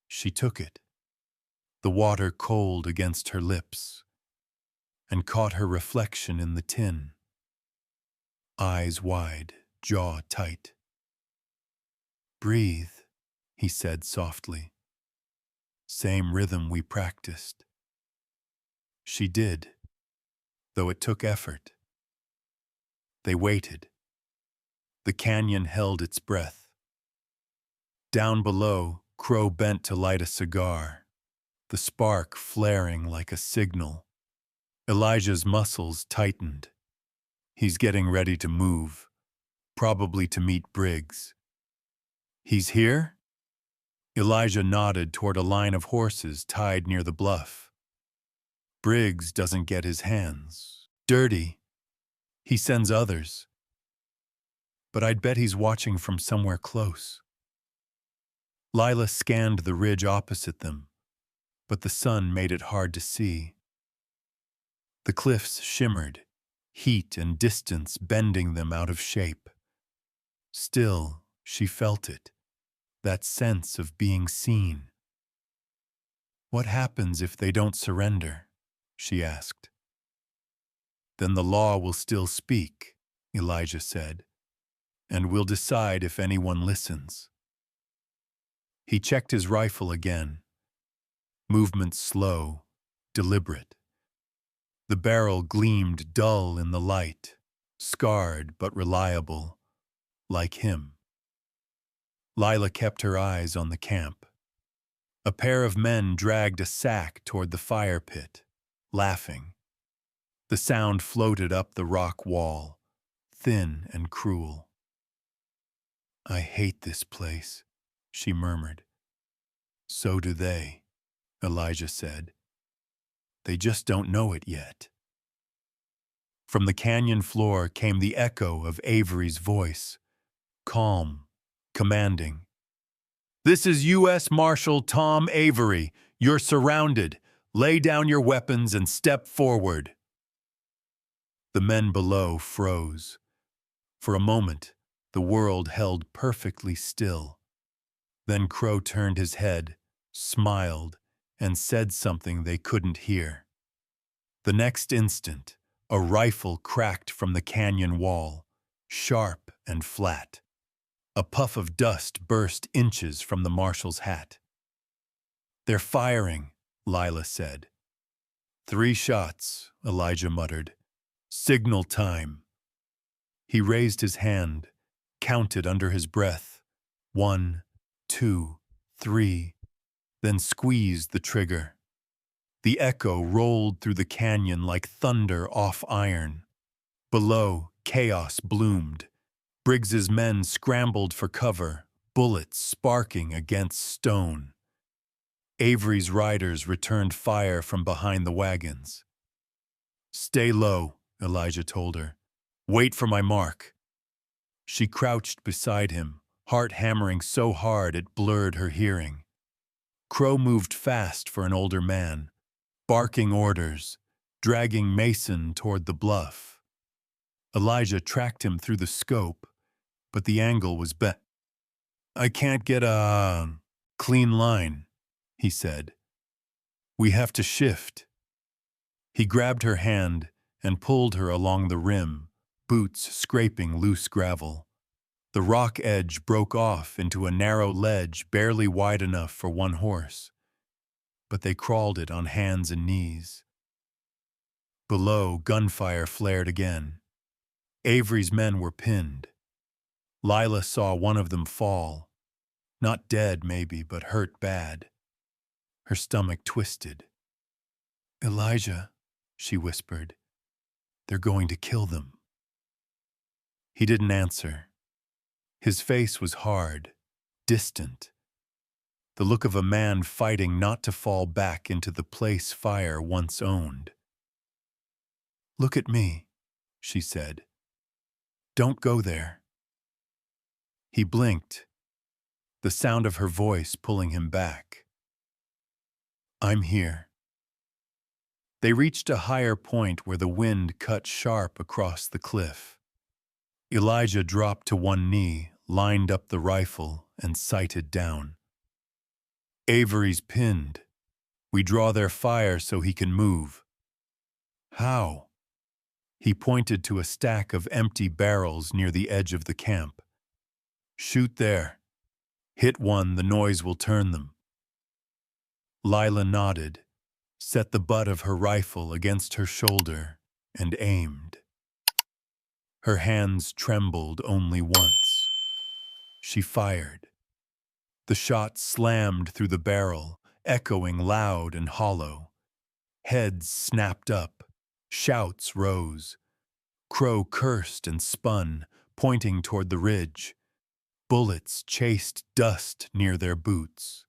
She took it, the water cold against her lips, and caught her reflection in the tin. Eyes wide, jaw tight. Breathe, he said softly. Same rhythm we practiced. She did, though it took effort. They waited. The canyon held its breath. Down below, Crow bent to light a cigar, the spark flaring like a signal. Elijah's muscles tightened. He's getting ready to move, probably to meet Briggs. He's here? Elijah nodded toward a line of horses tied near the bluff. Briggs doesn't get his hands dirty. He sends others. But I'd bet he's watching from somewhere close. Lila scanned the ridge opposite them, but the sun made it hard to see. The cliffs shimmered, heat and distance bending them out of shape. Still, she felt it, that sense of being seen. What happens if they don't surrender? She asked. Then the law will still speak, Elijah said, and we'll decide if anyone listens. He checked his rifle again. Movement slow, deliberate. The barrel gleamed dull in the light, scarred but reliable, like him. Lila kept her eyes on the camp. A pair of men dragged a sack toward the fire pit, laughing. The sound floated up the rock wall, thin and cruel. I hate this place, she murmured. So do they, Elijah said. They just don't know it yet. From the canyon floor came the echo of Avery's voice, calm, commanding. This is U.S. Marshal Tom Avery. You're surrounded. Lay down your weapons and step forward. The men below froze, For a moment, the world held perfectly still. Then Crow turned his head, smiled, and said something they couldn't hear. The next instant, a rifle cracked from the canyon wall, sharp and flat. A puff of dust burst inches from the marshal's hat. "They're firing," Lila said. "3 shots," Elijah muttered. "Signal time." He raised his hand, counted under his breath. 1, 2, 3, then squeezed the trigger. The echo rolled through the canyon like thunder off iron. Below, chaos bloomed. Briggs's men scrambled for cover, bullets sparking against stone. Avery's riders returned fire from behind the wagons. "Stay low," Elijah told her. "Wait for my mark." She crouched beside him, heart hammering so hard it blurred her hearing. Crow moved fast for an older man, barking orders, dragging Mason toward the bluff. Elijah tracked him through the scope, but the angle was bad. "I can't get a clean line," he said. "We have to shift." He grabbed her hand and pulled her along the rim, boots scraping loose gravel. The rock edge broke off into a narrow ledge barely wide enough for one horse, but they crawled it on hands and knees. Below, gunfire flared again. Avery's men were pinned. Lila saw one of them fall. Not dead, maybe, but hurt bad. Her stomach twisted. "Elijah," she whispered, "they're going to kill them." He didn't answer. His face was hard, distant. The look of a man fighting not to fall back into the place fire once owned. "Look at me," she said. "Don't go there." He blinked, the sound of her voice pulling him back. "I'm here." They reached a higher point where the wind cut sharp across the cliff. Elijah dropped to one knee, lined up the rifle, and sighted down. "Avery's pinned. We draw their fire so he can move." "How?" He pointed to a stack of empty barrels near the edge of the camp. "Shoot there. Hit one, the noise will turn them." Lila nodded, set the butt of her rifle against her shoulder, and aimed. Her hands trembled only once. She fired. The shot slammed through the barrel, echoing loud and hollow. Heads snapped up. Shouts rose. Crow cursed and spun, pointing toward the ridge. Bullets chased dust near their boots.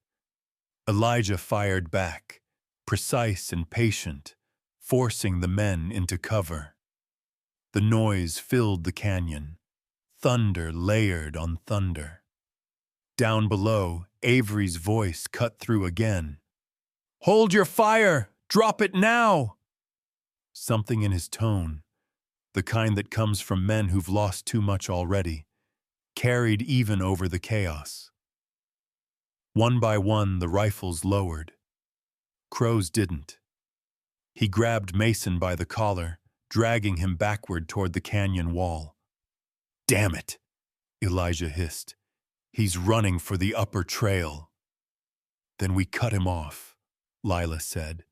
Elijah fired back, precise and patient, forcing the men into cover. The noise filled the canyon, thunder layered on thunder. Down below, Avery's voice cut through again. "Hold your fire! Drop it now!" Something in his tone, the kind that comes from men who've lost too much already, carried even over the chaos. One by one, the rifles lowered. Crow's didn't. He grabbed Mason by the collar, dragging him backward toward the canyon wall. "Damn it," Elijah hissed. "He's running for the upper trail." "Then we cut him off," Lila said.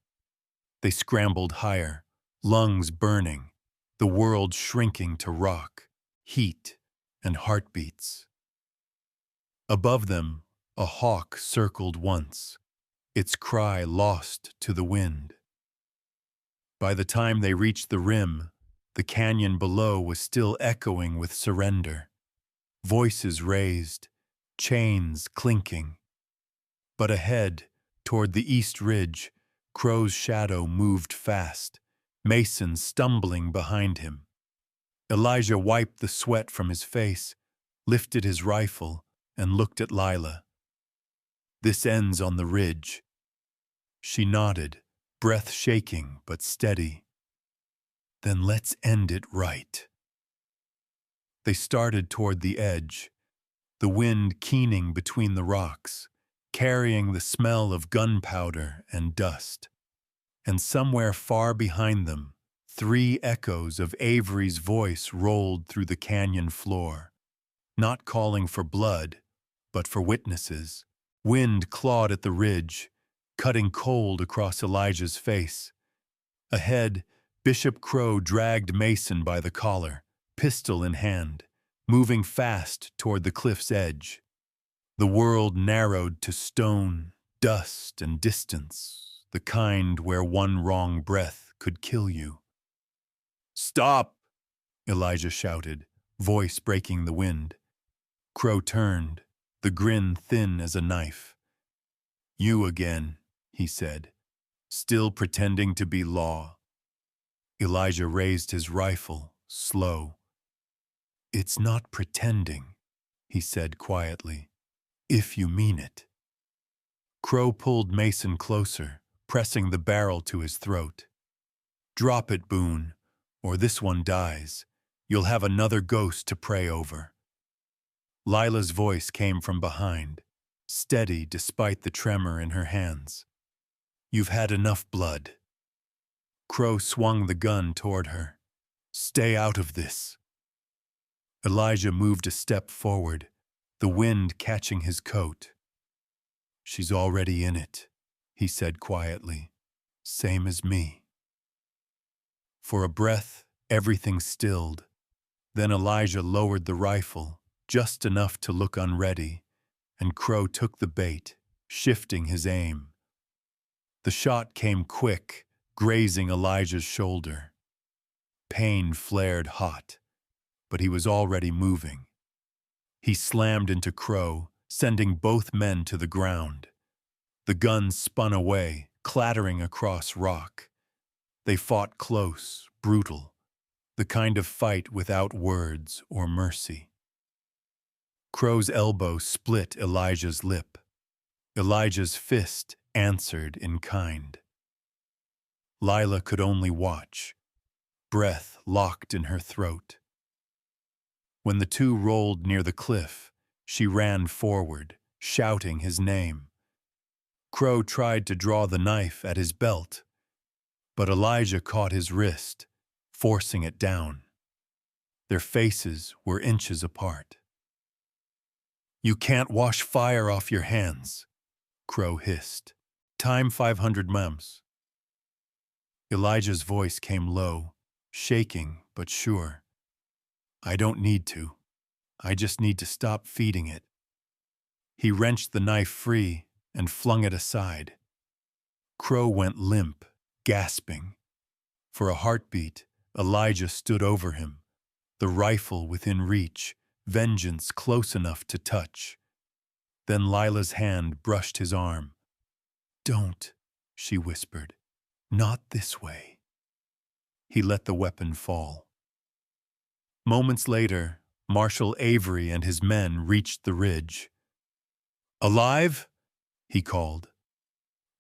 They scrambled higher, lungs burning, the world shrinking to rock, heat, and heartbeats. Above them, a hawk circled once, its cry lost to the wind. By the time they reached the rim, the canyon below was still echoing with surrender. Voices raised, chains clinking. But ahead, toward the east ridge, Crow's shadow moved fast, Mason stumbling behind him. Elijah wiped the sweat from his face, lifted his rifle, and looked at Lila. "This ends on the ridge." She nodded, breath shaking but steady. "Then let's end it right." They started toward the edge, the wind keening between the rocks, carrying the smell of gunpowder and dust. And somewhere far behind them, 3 echoes of Avery's voice rolled through the canyon floor, not calling for blood, but for witnesses. Wind clawed at the ridge, cutting cold across Elijah's face. Ahead, Bishop Crow dragged Mason by the collar, pistol in hand, moving fast toward the cliff's edge. The world narrowed to stone, dust, and distance, the kind where one wrong breath could kill you. "Stop!" Elijah shouted, voice breaking the wind. Crow turned, the grin thin as a knife. "You again," he said, "still pretending to be law." Elijah raised his rifle, slow. "It's not pretending," he said quietly, "if you mean it." Crow pulled Mason closer, pressing the barrel to his throat. "Drop it, Boone, or this one dies. You'll have another ghost to pray over." Lila's voice came from behind, steady despite the tremor in her hands. "You've had enough blood." Crow swung the gun toward her. "Stay out of this." Elijah moved a step forward, the wind catching his coat. "She's already in it," he said quietly. "Same as me." For a breath, everything stilled. Then Elijah lowered the rifle, just enough to look unready, and Crow took the bait, shifting his aim. The shot came quick, grazing Elijah's shoulder. Pain flared hot, but he was already moving. He slammed into Crow, sending both men to the ground. The gun spun away, clattering across rock. They fought close, brutal, the kind of fight without words or mercy. Crow's elbow split Elijah's lip. Elijah's fist answered in kind. Lila could only watch, breath locked in her throat. When the two rolled near the cliff, she ran forward, shouting his name. Crow tried to draw the knife at his belt, but Elijah caught his wrist, forcing it down. Their faces were inches apart. "You can't wash fire off your hands," Crow hissed. "Time 500 mems." Elijah's voice came low, shaking but sure. "I don't need to. I just need to stop feeding it." He wrenched the knife free and flung it aside. Crow went limp, gasping. For a heartbeat, Elijah stood over him, the rifle within reach, vengeance close enough to touch. Then Lila's hand brushed his arm. "Don't," she whispered. "Not this way." He let the weapon fall. Moments later, Marshal Avery and his men reached the ridge. "Alive?" he called.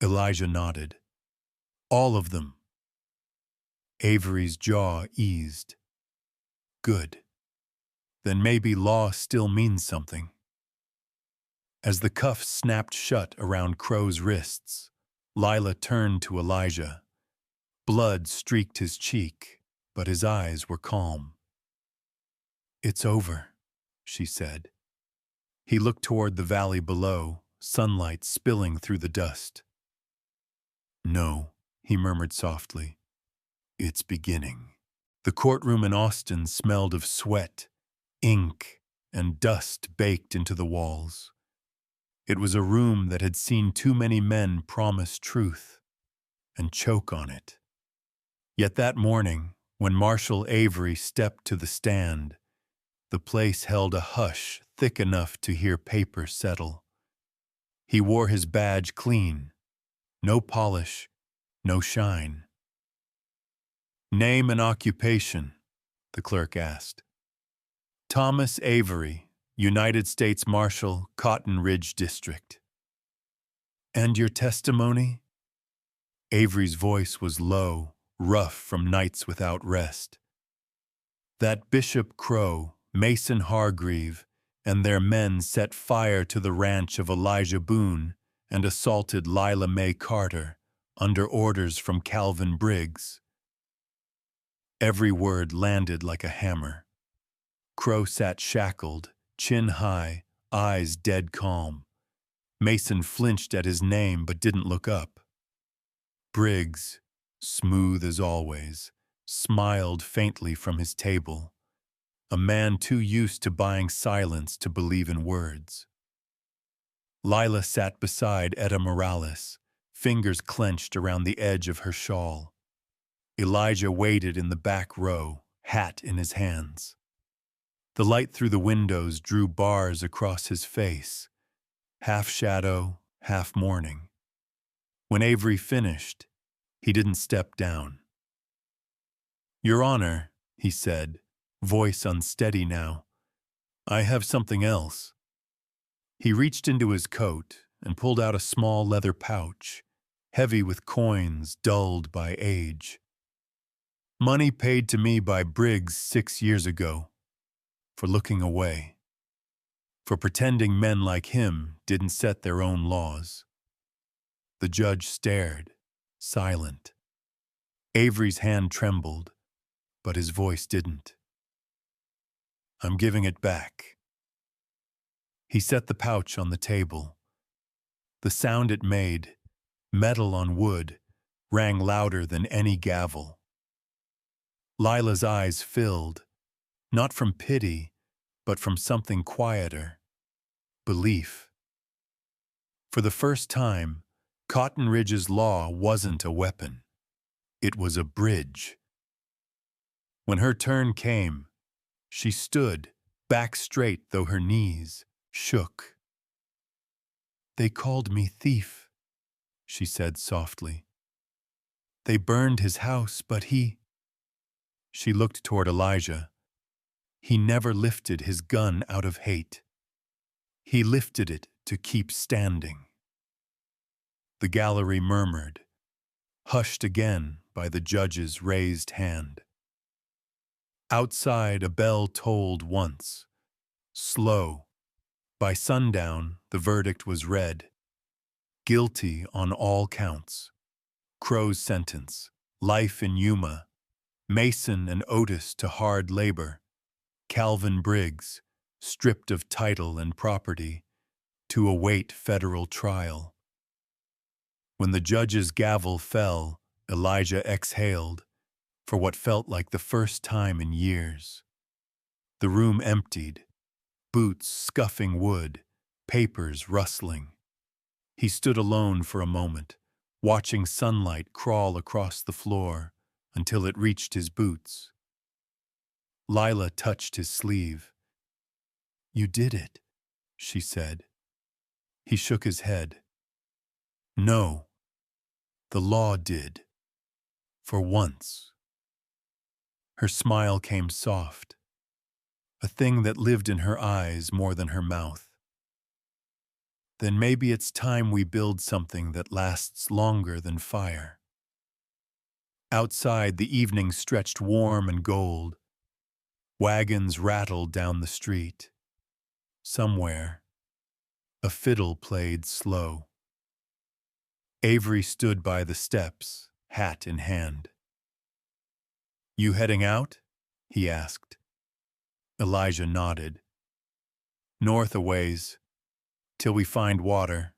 Elijah nodded. "All of them." Avery's jaw eased. "Good. Then maybe law still means something." As the cuffs snapped shut around Crow's wrists, Lila turned to Elijah. Blood streaked his cheek, but his eyes were calm. "It's over," she said. He looked toward the valley below, sunlight spilling through the dust. "No," he murmured softly. "It's beginning." The courtroom in Austin smelled of sweat, ink, and dust baked into the walls. It was a room that had seen too many men promise truth and choke on it. Yet that morning, when Marshal Avery stepped to the stand, the place held a hush thick enough to hear paper settle. He wore his badge clean, no polish, no shine. "Name and occupation?" the clerk asked. "Thomas Avery, United States Marshal, Cotton Ridge District." "And your testimony?" Avery's voice was low, rough from nights without rest. "That Bishop Crow, Mason Hargreave, and their men set fire to the ranch of Elijah Boone and assaulted Lila Mae Carter under orders from Calvin Briggs. Every word landed like a hammer. Crow sat shackled, chin high, eyes dead calm. Mason flinched at his name but didn't look up. Briggs, smooth as always, smiled faintly from his table, a man too used to buying silence to believe in words. Lila sat beside Etta Morales, fingers clenched around the edge of her shawl. Elijah waited in the back row, hat in his hands. The light through the windows drew bars across his face, half shadow, half mourning. When Avery finished, he didn't step down. "Your Honor," he said, voice unsteady now, "I have something else." He reached into his coat and pulled out a small leather pouch, heavy with coins dulled by age. "Money paid to me by Briggs 6 years ago, for looking away, for pretending men like him didn't set their own laws." The judge stared, silent. Avery's hand trembled, but his voice didn't. "I'm giving it back." He set the pouch on the table. The sound it made, metal on wood, rang louder than any gavel. Lila's eyes filled, not from pity, but from something quieter, belief. For the first time, Cotton Ridge's law wasn't a weapon. It was a bridge. When her turn came, she stood, back straight though her knees shook. "They called me thief," she said softly. "They burned his house, but he—" She looked toward Elijah. He never lifted his gun out of hate. He lifted it to keep standing. The gallery murmured, hushed again by the judge's raised hand. Outside, a bell tolled once, slow. By sundown, the verdict was read. Guilty on all counts. Crow's sentence, life in Yuma. Mason and Otis to hard labor. Calvin Briggs, stripped of title and property, to await federal trial. When the judge's gavel fell, Elijah exhaled, for what felt like the first time in years. The room emptied, boots scuffing wood, papers rustling. He stood alone for a moment, watching sunlight crawl across the floor until it reached his boots. Lila touched his sleeve. "You did it," she said. He shook his head. "No, the law did. For once." Her smile came soft, a thing that lived in her eyes more than her mouth. "Then maybe it's time we build something that lasts longer than fire." Outside, the evening stretched warm and gold. Wagons rattled down the street. Somewhere, a fiddle played slow. Avery stood by the steps, hat in hand. "You heading out?" he asked. Elijah nodded. "North a ways, till we find water."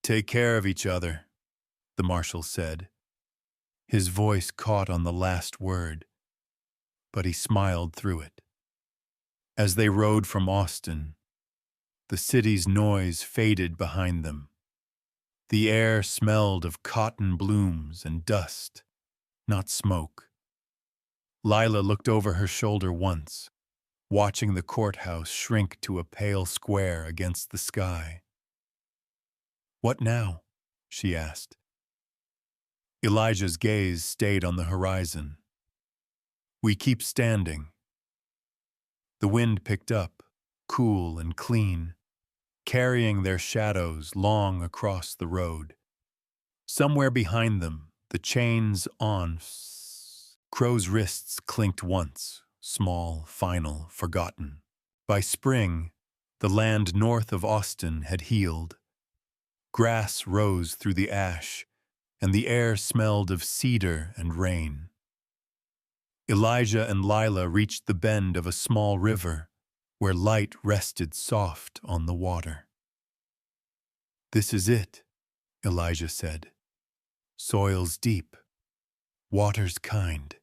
"Take care of each other," the marshal said. His voice caught on the last word, but he smiled through it. As they rode from Austin, the city's noise faded behind them. The air smelled of cotton blooms and dust, not smoke. Lila looked over her shoulder once, watching the courthouse shrink to a pale square against the sky. "What now?" she asked. Elijah's gaze stayed on the horizon. "We keep standing." The wind picked up, cool and clean, carrying their shadows long across the road. Somewhere behind them, the chains on Crow's wrists clinked once, small, final, forgotten. By spring, the land north of Austin had healed. Grass rose through the ash, and the air smelled of cedar and rain. Elijah and Lila reached the bend of a small river, where light rested soft on the water. "This is it," Elijah said. "Soil's deep, water's kind."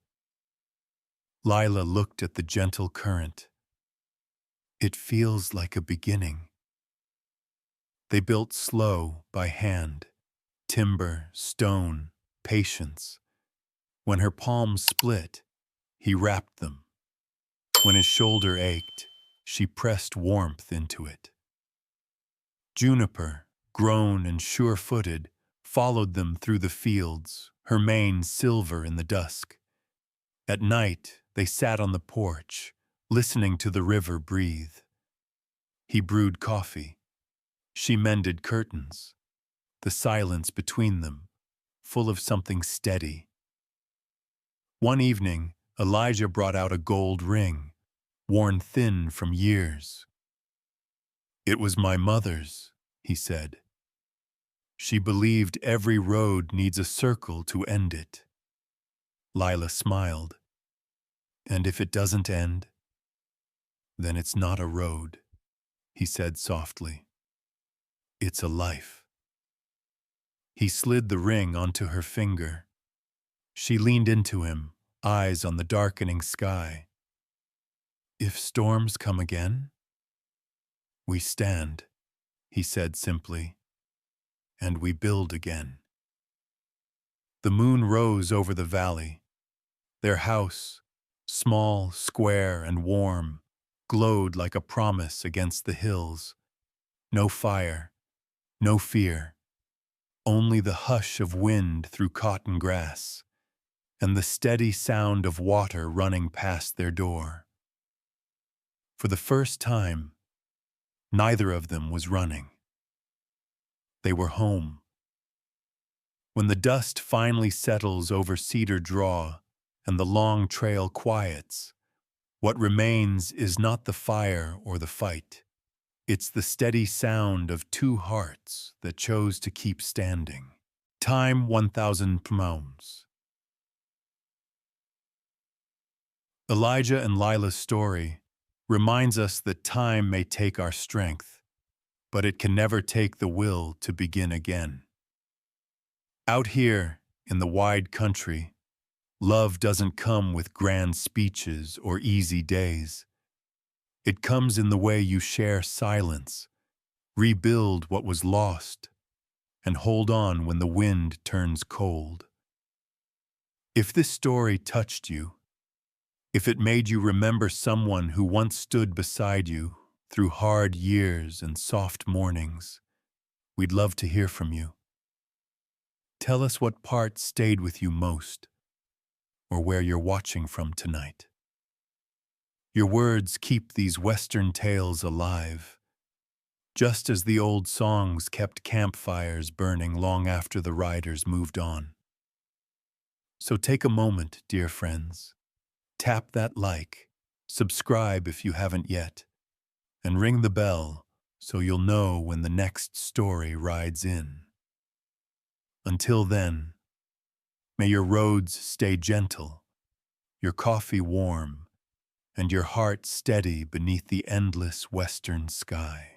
Lila looked at the gentle current. "It feels like a beginning." They built slow, by hand, timber, stone, patience. When her palms split, he wrapped them. When his shoulder ached, she pressed warmth into it. Juniper, grown and sure-footed, followed them through the fields, her mane silver in the dusk. At night, they sat on the porch, listening to the river breathe. He brewed coffee. She mended curtains. The silence between them, full of something steady. One evening, Elijah brought out a gold ring, worn thin from years. "It was my mother's," he said. "She believed every road needs a circle to end it." Lila smiled. "And if it doesn't end, then it's not a road," he said softly. "It's a life." He slid the ring onto her finger. She leaned into him, eyes on the darkening sky. "If storms come again, we stand," he said simply, "and we build again." The moon rose over the valley. Their house, small, square, and warm, glowed like a promise against the hills. No fire, no fear, only the hush of wind through cotton grass, and the steady sound of water running past their door. For the first time, neither of them was running. They were home. When the dust finally settles over Cedar Draw and the long trail quiets, what remains is not the fire or the fight. It's the steady sound of two hearts that chose to keep standing. Time 1000 pounds. Elijah and Lila's story reminds us that time may take our strength, but it can never take the will to begin again. Out here, in the wide country, love doesn't come with grand speeches or easy days. It comes in the way you share silence, rebuild what was lost, and hold on when the wind turns cold. If this story touched you, if it made you remember someone who once stood beside you through hard years and soft mornings, we'd love to hear from you. Tell us what part stayed with you most, or where you're watching from tonight. Your words keep these Western tales alive, just as the old songs kept campfires burning long after the riders moved on. So take a moment, dear friends. Tap that like, subscribe if you haven't yet, and ring the bell so you'll know when the next story rides in. Until then, may your roads stay gentle, your coffee warm, and your heart steady beneath the endless western sky.